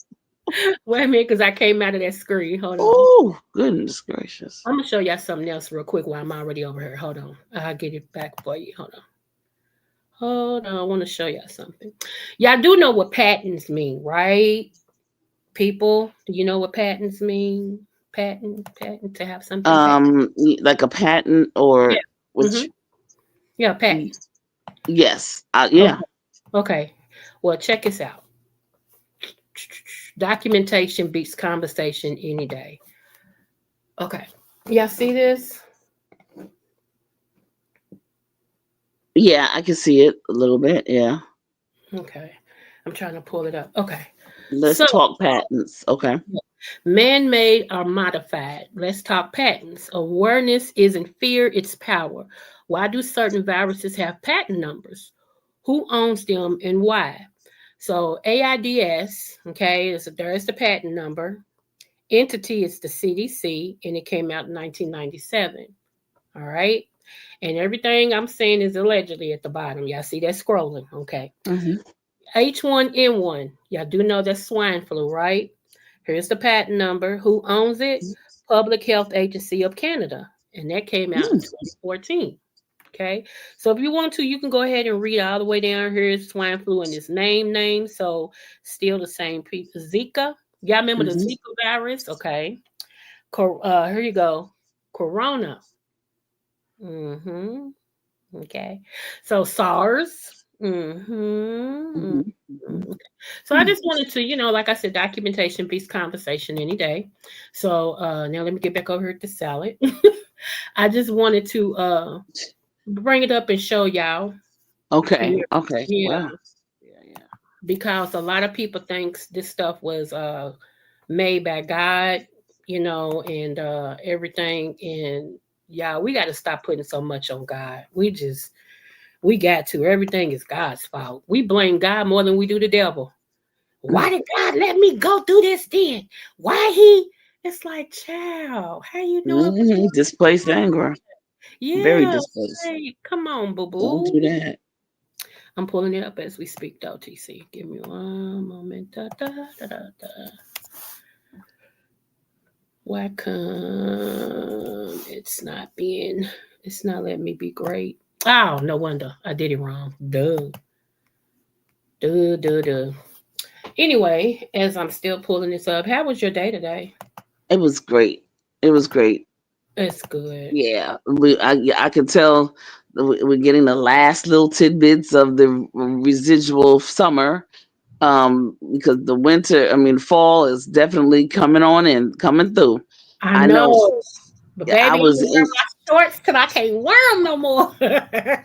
wait a minute, because I came out of that screen. Hold on. Oh, goodness gracious. I'm gonna show y'all something else real quick while I'm already over here. Hold on. I'll get it back for you. Hold on. Hold on. I want to show y'all something. Y'all do know what patents mean, right? People, do you know what patents mean? Patent to have something patent. Like a patent Yeah. or Mm-hmm. which Yeah, patent. yes. Okay. Yeah. Okay. Well, check this out. Documentation beats conversation any day. Okay. Y'all see this? Yeah, I can see it a little bit. Yeah. Okay. I'm trying to pull it up. Okay. Let's So, talk patents. Okay. man made or modified. Let's talk patents. Awareness isn't fear, it's power. Why do certain viruses have patent numbers? Who owns them and why? So, AIDS, okay, there's the patent number. Entity is the CDC, and it came out in 1997. All right. And everything I'm saying is allegedly at the bottom. Y'all see that scrolling. Okay. Hmm. H1N1. Y'all do know that's swine flu, right? Here's the patent number. Who owns it? Public Health Agency of Canada. And that came out in 2014. Okay. So if you want to, you can go ahead and read all the way down here. It's swine flu and its name. So still the same people. Zika. Y'all remember the Hmm. Zika virus? Okay. Here you go. Corona. Mm-hmm. Okay. So SARS. Mm-hmm. Hmm. So I just wanted to, like I said, documentation beats conversation any day. So now let me get back over here to salad. I just wanted to bring it up and show y'all. Okay. Yeah, Okay. yeah, Wow. Yeah. Yeah. because a lot of people thinks this stuff was made by God, and everything. And yeah, we got to stop putting so much on God. We got to. Everything is God's fault. We blame God more than we do the devil. Why did God let me go through this then? Why he? It's like, child, how you know it was going Displaced to anger. happen? Very Yeah, displaced. hey, come on, boo Don't boo. do that. I'm pulling it up as we speak, though, TC. Give me one moment. Da, da, da, da, da. Why come it's not letting me be great? Oh, no wonder. I did it wrong. Duh. Duh, duh, duh. Anyway, as I'm still pulling this up, how was your day today? It was great. It was great. It's good. Yeah, I could tell we're getting the last little tidbits of the residual summer. Because the winter, I mean, fall is definitely coming on and coming through. I I know. know. But I baby, I'm was gonna in. wear my shorts till I can't wear them no more.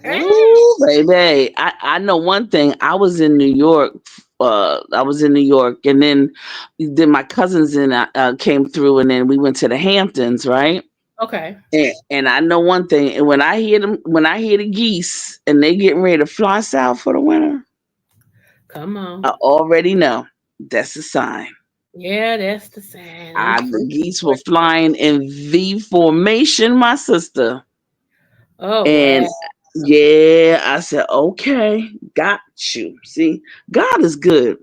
Ooh, baby. I know one thing. I was in New York. I was in New York, and then my cousins and came through, and then we went to the Hamptons, right? Okay. And I know one thing. And when I hear the geese, and they getting ready to fly south for the winter, Come on. I already know that's a sign. Yeah, that's the sign. I'm The preaching geese for were it today. flying in V formation, my sister. Oh And wow. yeah, I said, okay, got you. See, God is good.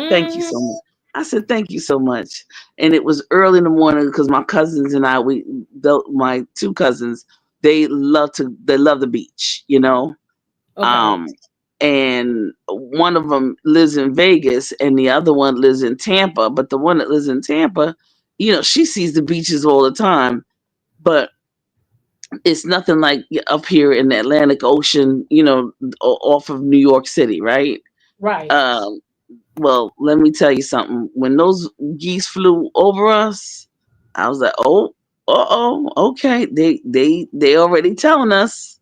Thank you Hmm. so much. I said, thank you so much. And it was early in the morning because my cousins and I, my two cousins, they love the beach, you know. Okay. Um, and one of them lives in Vegas and the other one lives in Tampa. But the one that lives in Tampa, she sees the beaches all the time. But it's nothing like up here in the Atlantic Ocean, off of New York City, right? Right. Um, well, let me tell you something. When those geese flew over us, I was like, "Oh, okay." They already telling us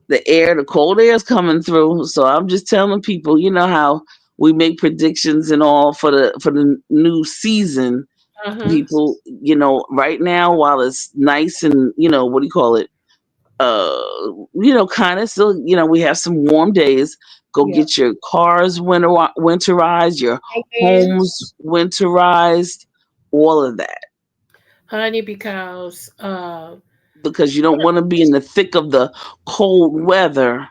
the cold air is coming through. So I'm just telling people, you know how we make predictions and all for the new season. Uh-huh. People, right now while it's nice and what do you call it? Kind of still, we have some warm days. Go Yep. get your cars winterized, your Amen. homes winterized, all of that, Honey, because because you don't want to be in the thick of the cold weather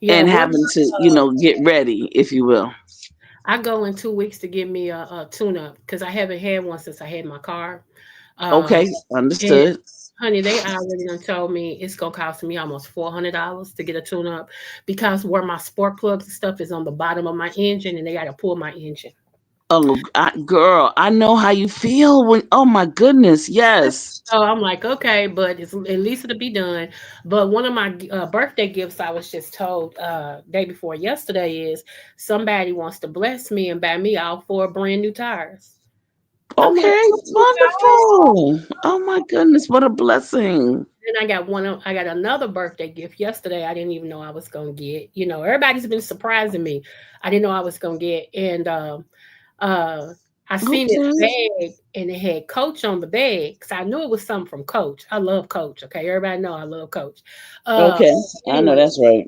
yeah, and one having to, get ready, if you will. I go in 2 weeks to get me a tune up because I haven't had one since I had my car. Uh, Okay, and understood. honey, they already done told me it's gonna cost me almost $400 to get a tune up because where my spark plugs and stuff is on the bottom of my engine, and they got to pull my engine. Oh, girl, I know how you feel when. Oh my goodness, yes. So I'm like, okay, but it's at least it'll be done. But one of my birthday gifts I was just told day before yesterday is somebody wants to bless me and buy me all four brand new tires. I'm like, Okay, oh my God. wonderful. Oh my goodness, what a blessing. Then I got another birthday gift yesterday. I didn't even know I was gonna get. Everybody's been surprising me. I didn't know I was gonna get, and uh, I seen this Okay. bag and it had Coach on the bag because I knew it was something from Coach. I love Coach. Okay, everybody know I love Coach. Uh, Okay, I know anyway, that's right.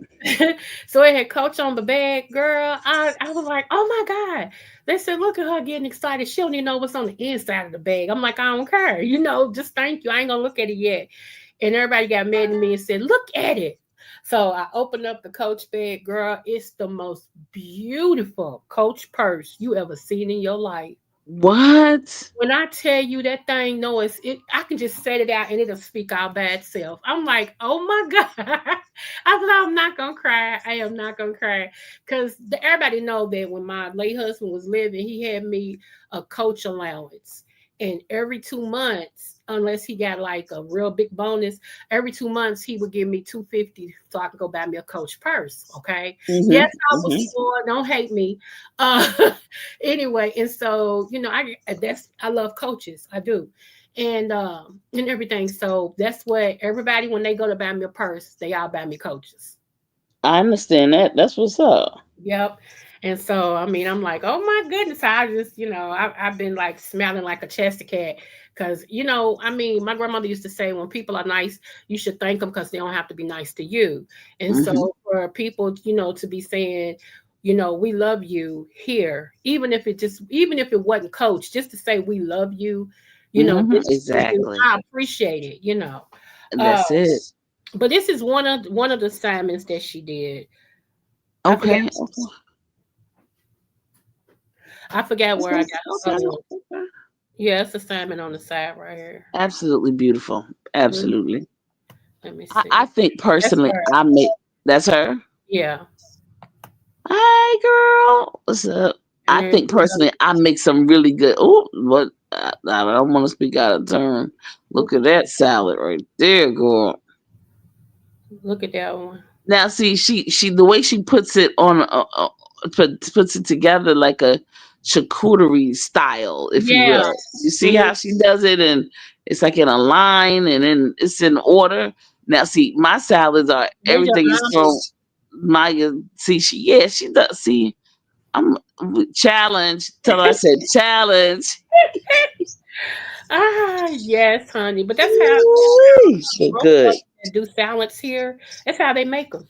so it had Coach on the bag, girl. I was like, oh my God. They said, look at her getting excited. She don't even know what's on the inside of the bag. I'm like, I don't care. Just thank you. I ain't gonna look at it yet. And everybody got mad at me and said, look at it. So I opened up the Coach bag, girl. It's the most beautiful Coach purse you ever seen in your life. What? When I tell you that thing, no, I can just set it out and it'll speak our bad self. I'm like, oh my God. I thought I'm not gonna cry. I am not gonna cry. Cause everybody know that when my late husband was living, he had me a Coach allowance. And every 2 months, unless he got like a real big bonus, every 2 months he would give me 250 so I could go buy me a Coach purse. Okay. Yes, I was Hmm. spoiled. Don't hate me. Uh anyway, and so I love Coaches. I do. And everything. So that's what everybody, when they go to buy me a purse, they all buy me Coaches. I understand that. That's what's up. Yep. And so, I mean, I'm like, oh my goodness. I just, I've been like smelling like a Chester cat. Cause, I mean, my grandmother used to say when people are nice, you should thank them because they don't have to be nice to you. And Hmm. so for people, to be saying, we love you here, even if it wasn't Coach, just to say we love you, Hmm. this is for you. Exactly. I appreciate it. Uh, That's it. but this is one of the assignments that she did. I forgot Okay. Okay. I forgot where I got the Okay. other one. Okay. Yeah, it's assignment on the side right here. Absolutely beautiful. Mm, Absolutely. let me I see. think That's personally, her. I make that's her. Yeah. Hey, girl. What's up? I And think personally, I make some really good. Oh, what? I don't want to speak out of turn. Look at that salad right there, girl. look at that one. Now, see, she the way she puts it on, puts it together like a charcuterie style, if you Yeah. will. You see Mhm. how she does it, and it's like in a line, and then it's in order. Now, see, my salads are They just everything is love thrown. Maya, see, she does. See, I'm challenge. Tell her I said challenge. yes, honey. But that's how Ooh, so most good. places that do salads here. That's how they make them,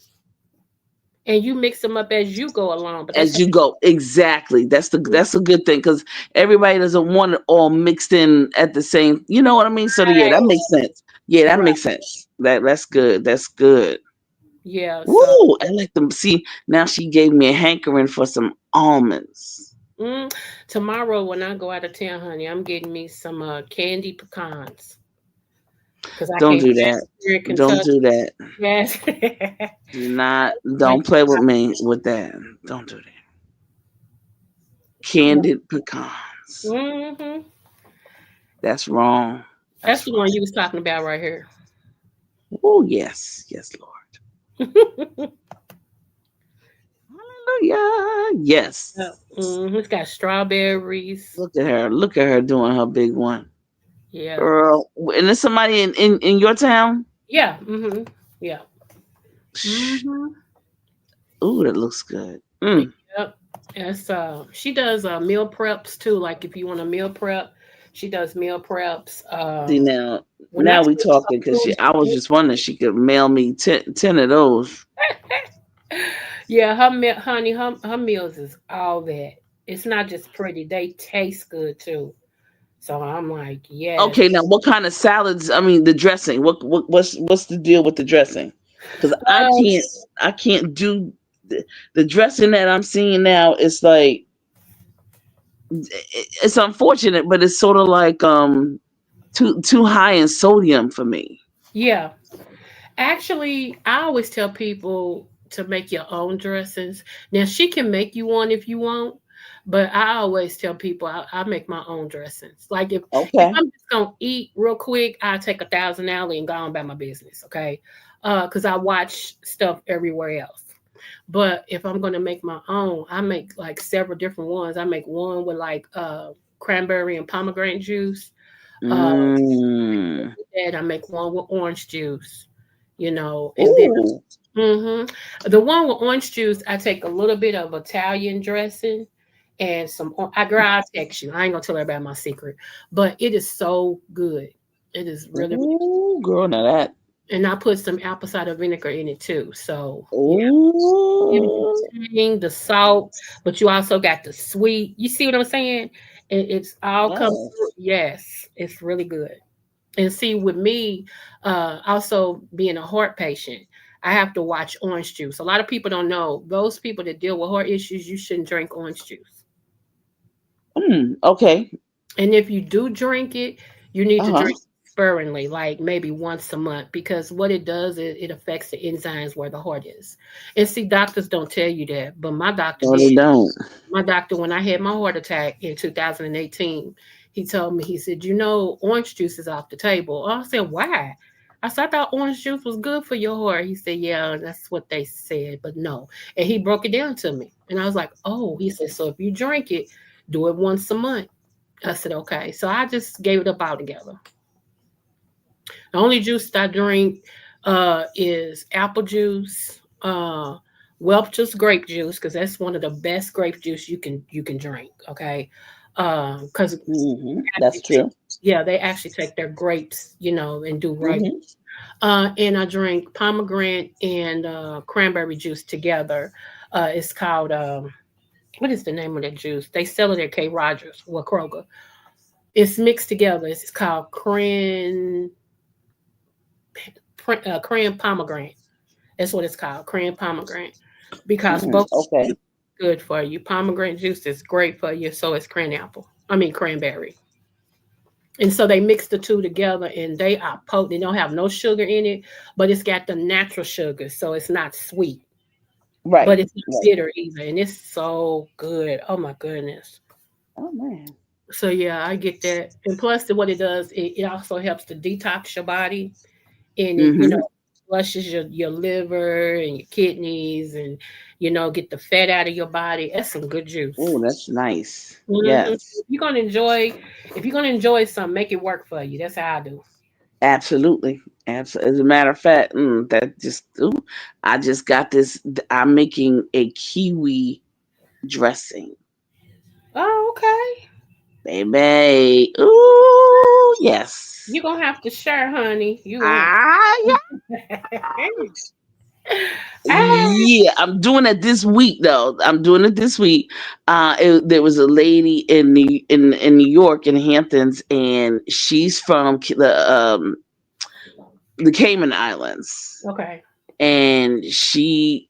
and you mix them up as you go along. But that's As how. you go, exactly. That's a good thing because everybody doesn't want it all mixed in at the same. You know what I mean? So yeah, that Right. makes sense. Yeah, that Right. makes sense. That's good. That's good. Yeah. So. Woo! I like them. See, now she gave me a hankering for some almonds. Mm, tomorrow when I go out of town, honey, I'm getting me some candy pecans because I Don't can't do that. here in Don't Kentucky. do that. Yes. Do not. Like, Don't play with me with that. Don't do that. Candied pecans. hmm That's wrong. that's That's the wrong. one you was talking about right here. Oh yes, yes, Lord. Hallelujah. Yeah. Yes. It's got strawberries. Look at her. Look at her doing her big one. Yeah. Girl. And there's somebody in your town? Yeah. Yeah. Shh. hmm Ooh, that looks good. Mm. Yep. That's she does meal preps too. Like if you want a meal prep, she does meal preps. See now, When I now we take talking because I was just wondering she could mail me 10 of those. yeah, her honey, her meals is all that. It's not just pretty; they taste good too. So I'm like, yes. Okay, now what kind of salads? I mean, the dressing. What's the deal with the dressing? Because Um, I can't do the dressing that I'm seeing now. It's like it's unfortunate, but it's sort of like too high in sodium for me. yeah. Actually, I always tell people to make your own dressings. Now she can make you one if you want, but I always tell people I make my own dressings. Like if Okay. I'm just gonna eat real quick, I take 1,000 alley and go on about my business. Okay, because I watch stuff everywhere else. But if I'm gonna make my own, I make like several different ones. I make one with like cranberry and pomegranate juice. Uh, Mm. and I make one with orange juice. And then Ooh. the one with orange juice, I take a little bit of Italian dressing and girl, I'll text you. I ain't gonna tell everybody my secret, but it is so good. It is really, really Ooh, girl, now that. and I put some apple cider vinegar in it too. So yeah. Give it Ooh. the tang, the salt, but you also got the sweet. You see what I'm saying? It's all come through. Yes. Yes, it's really good. And see, with me, also being a heart patient, I have to watch orange juice. A lot of people don't know those people that deal with heart issues, you shouldn't drink orange juice. Mm, okay. And if you do drink it, you need to Uh-huh. drink sparingly, like maybe once a month, because what it does is it affects the enzymes where the heart is. And see, doctors don't tell you that, but my doctor No, did. they don't. My doctor, when I had my heart attack in 2018, He told me, he said, you know, orange juice is off the table. I said, why? I said, I thought orange juice was good for your heart. He said, yeah, that's what they said, but no. And he broke it down to me. And I was like, oh, he said, so if you drink it, do it once a month. I said, okay. So I just gave it up altogether. The only juice that I drink is apple juice, Welch's grape juice, because that's one of the best grape juice you can drink. Okay, because That's true. yeah, they actually take their grapes, and do right. Hmm. And I drink pomegranate and cranberry juice together. It's called what is the name of that juice? They sell it at K. Rogers or Kroger. It's mixed together. It's called cran pomegranate. That's what it's called, cran pomegranate, because both Okay. good for you. Pomegranate juice is great for you. So is cranberry. And so they mix the two together, and they are potent. They don't have no sugar in it, but it's got the natural sugar, so it's not sweet, Right. but it's not Right. bitter either, and it's so good. Oh my goodness. Oh man. So yeah, I get that. And plus, what it does, it also helps to detox your body, and it Hmm. flushes your liver and your kidneys, and get the fat out of your body. That's some good juice. Oh, that's nice. Mhm. Yes. If you're gonna enjoy something, make it work for you. That's how I do. Absolutely. As a matter of fact, that just I just got this. I'm making a kiwi dressing, Oh, okay. baby. Ooh, yes. You're gonna have to share, honey. You gonna Ah, yeah. Ah, Yeah, I'm doing it this week though. I'm doing it this week. There was a lady in New York in Hamptons, and she's from the Cayman Islands, okay. and she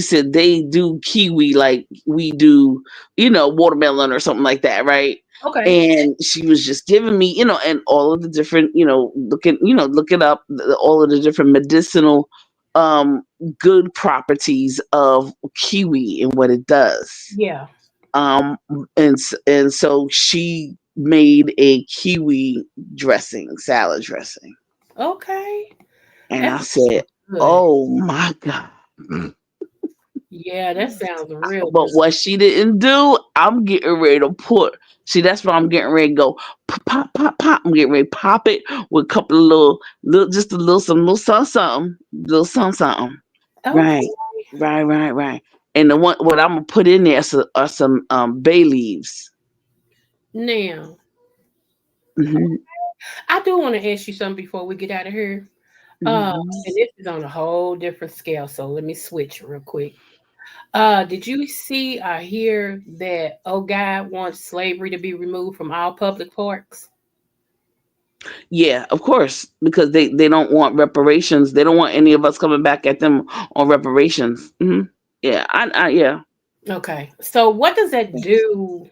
said they do kiwi like we do, watermelon or something like that, right? Okay. And she was just giving me, and all of the different, looking up all of the different medicinal um good properties of kiwi and what it does. Yeah. um and so she made a kiwi salad dressing, Okay. and That I said, good. "Oh my god." Yeah, that sounds real But good. what she didn't do, I'm getting ready to put. See, that's why I'm getting ready to go pop, pop, pop, pop. I'm getting ready to pop it with a couple of just a little, some little something, something, little something, something. Okay. Right, right. And the what I'm gonna put in there are some bay leaves. Now, Hmm. I do want to ask you something before we get out of here. Hmm. And this is on a whole different scale, so let me switch real quick. Did you see or hear that oh God wants slavery to be removed from all public parks? Yeah, of course, because they don't want reparations. They don't want any of us coming back at them on reparations. Yeah, yeah. Okay. So what does that do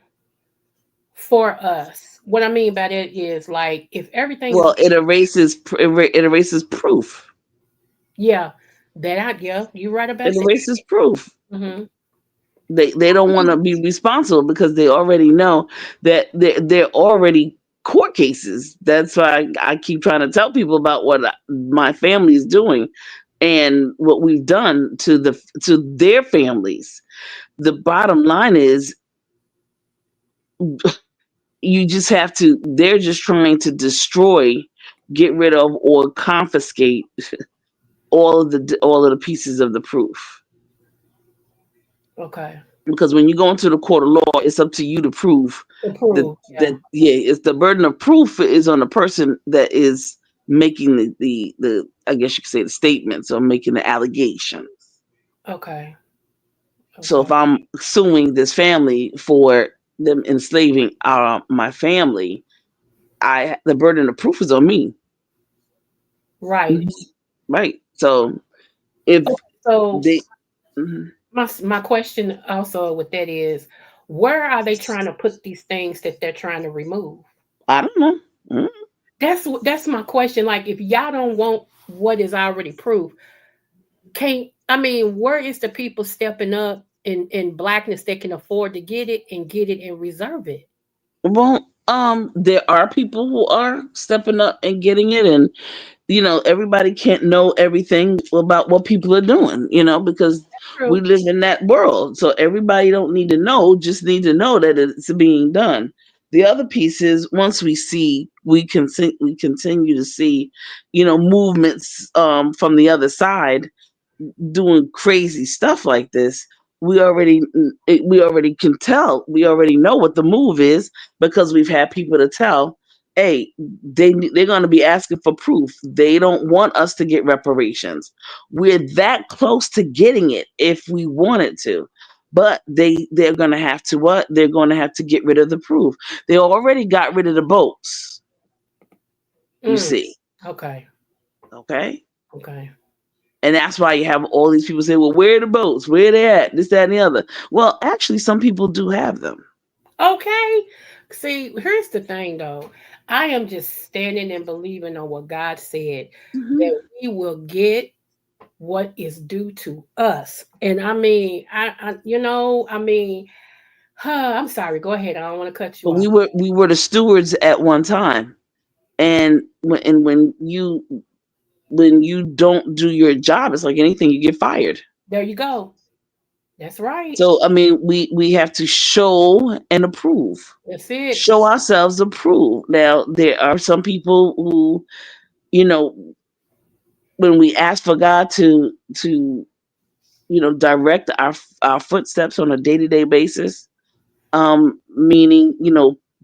for us? What I mean by that is like if everything is Well, it erases proof. yeah, yeah, you're right It about that. erases proof. Hmm. They don't want to be responsible because they already know that they're already court cases. That's why I keep trying to tell people about what my family is doing and what we've done to their families. The bottom line is you just have to. They're just trying to destroy, get rid of, or confiscate all of the pieces of the proof. Okay. Because when you go into the court of law, it's up to you to prove that Approve. Yeah. it's the burden of proof is on the person that is making the I guess you could say the statements or making the allegations. Okay. So Okay. if I'm suing this family for them enslaving my family, I the burden of proof is on me. Right. Mhm. Right. So if So they, mhm. my question also with that is where are they trying to put these things that they're trying to remove? I don't know. Mhm. That's my question. Like if y'all don't want what is already proof, can't I mean, where is the people stepping up in blackness that can afford to get it and reserve it? Well, there are people who are stepping up and getting it, and everybody can't know everything about what people are doing, because we True. live in that world. So everybody don't need to know, just need to know that it's being done. The other piece is once we continue to see, movements from the other side doing crazy stuff like this, we already can tell, we already know what the move is because we've had people to tell, hey, they're going to be asking for proof. They don't want us to get reparations. We're that close to getting it if we wanted to. But they're going to have to what? They're going to have to get rid of the proof. They already got rid of the boats, you Mm. see. Okay. Okay? Okay. And that's why you have all these people say, well, where are the boats? Where they at? This, that, and the other. Well, actually, some people do have them. Okay. See, here's the thing though. I am just standing and believing on what God said Hmm. that we will get what is due to us. And I mean, I mean, I'm sorry. Go ahead. I don't want to cut you But off. we were the stewards at one time, and when you don't do your job, it's like anything, you get fired. There you go. That's right. So I mean, we have to show and approve, That's it. show ourselves approve. Now there are some people who, you know, when we ask for God to direct our footsteps on a day-to-day basis, meaning,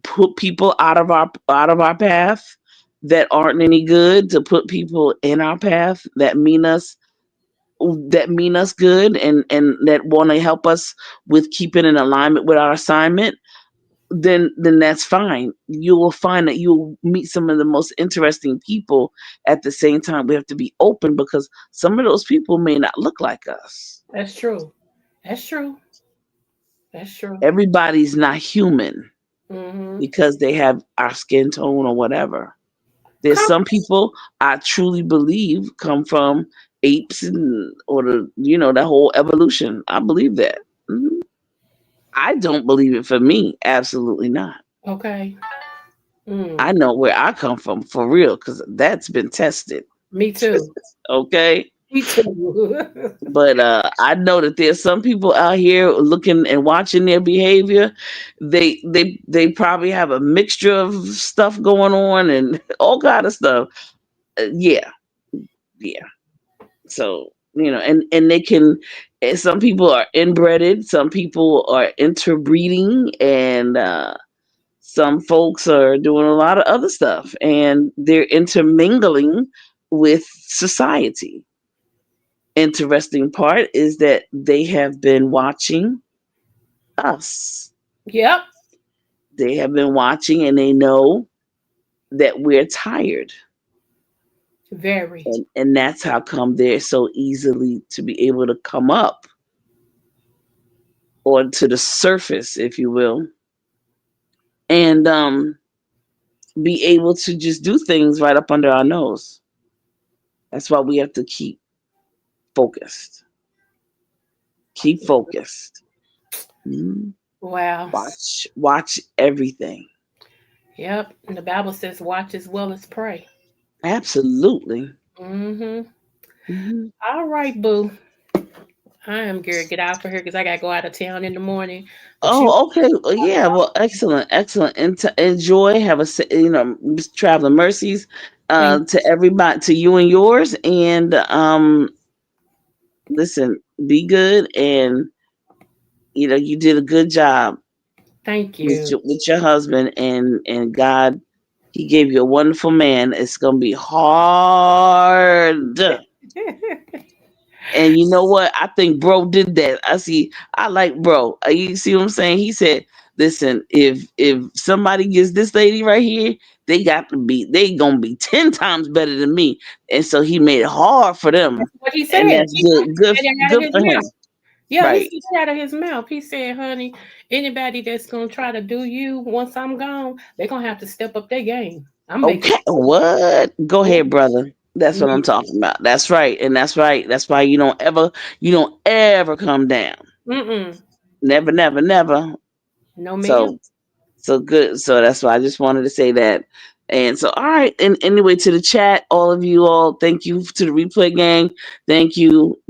put people out of our path that aren't any good, to put people in our path that mean us good, and that want to help us with keeping in alignment with our assignment. Then that's fine. You will find that you'll meet some of the most interesting people. At the same time, we have to be open because some of those people may not look like us. That's true. That's true. That's true. Everybody's not human Mm-hmm. because they have our skin tone or whatever. There's Come. some people I truly believe come from apes, and or that whole evolution. I believe that. Mhm. I don't believe it for me. Absolutely not. Okay. Mm. I know where I come from for real because that's been tested. Me too. Okay. Me too. But I know that there's some people out here looking and watching their behavior. They probably have a mixture of stuff going on and all kind of stuff. Yeah, yeah. So and they can. And some people are inbreded. Some people are interbreeding, and some folks are doing a lot of other stuff, and they're intermingling with society. Interesting part is that they have been watching us. Yep. They have been watching, and they know that we're tired. Very. And that's how come they're so easily to be able to come up or to the surface, if you will, and be able to just do things right up under our nose. That's why we have to keep focused. Keep focused. Mhm. Wow. Watch everything. Yep. And the Bible says, "Watch as well as pray." Absolutely. Mm-hmm. Mhm. All right, boo. I am going to get out for here because I got to go out of town in the morning. But you, Oh, okay. Well, yeah. Well, excellent, excellent. And enjoy. Have traveling mercies thank, to everybody, to you and yours. And listen, be good. And you did a good job thank with you. your husband. And God, He gave you a wonderful man. It's gonna be hard. And you know what? I think bro did that. I like bro. You see what I'm saying? He said, listen, if somebody gets this lady right here, they gonna be 10 times better than me. And so he made it hard for them. That's what he said. And that's good. He Good said it out of good his for mouth. him. Yeah, he Right. said it out of his mouth. He said, honey, anybody that's going to try to do you once I'm gone, they're going to have to step up their game. I'm making Okay. What? Go sure. ahead, brother. That's what I'm Yeah. talking about. That's right. And that's right. That's why you don't ever come down. Mm-mm. Never, never, never. No, ma'am. So So good. So that's why I just wanted to say that. And so, all right. And anyway, to the chat, all of you all, thank you to the replay gang. Thank you.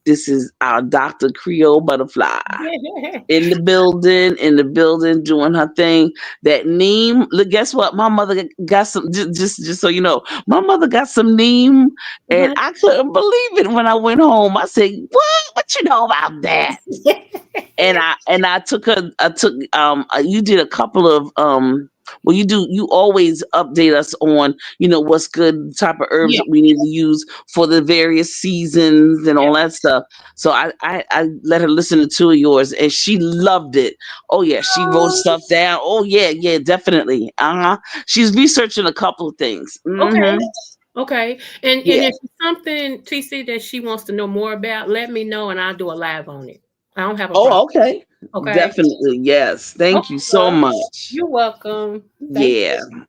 This is our Dr. Creole Butterfly in the building, doing her thing. That neem. Look, guess what? My mother got some. Just so you know, my mother got some neem, and I couldn't believe it when I went home. I said, "What? What you know about that?" And I took you did a couple of well, you always update us on what's good, type of herbs Yeah. that we need to use for the various seasons and Yeah. all that stuff. So I let her listen to two of yours, and she loved it. Oh yeah, she wrote Oh, stuff down. Oh yeah, definitely. She's researching a couple of things. okay. Okay. And Yeah. if it's something, TC, that she wants to know more about, let me know and I'll do a live on it. I don't have a problem. Oh, okay. Okay. Definitely. Yes. Thank Okay, you so love. much. You're welcome. Thank Yeah. you.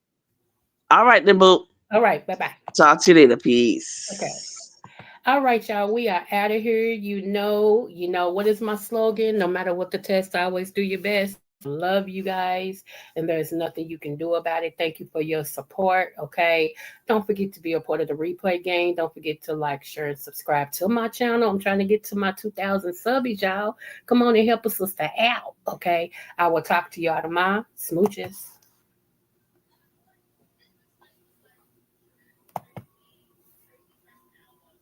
All right, then, boo. All right. Bye bye. Talk to you later. Okay. Peace. All right, y'all. We are out of here. You know what is my slogan? No matter what the test, always do your best. I love you guys, and there's nothing you can do about it. Thank you for your support. Okay. Don't forget to be a part of the replay game. Don't forget to like, share, and subscribe to my channel. I'm trying to get to my 2,000 subbies, y'all. Come on and help a sister out. Okay. I will talk to y'all tomorrow. Smooches.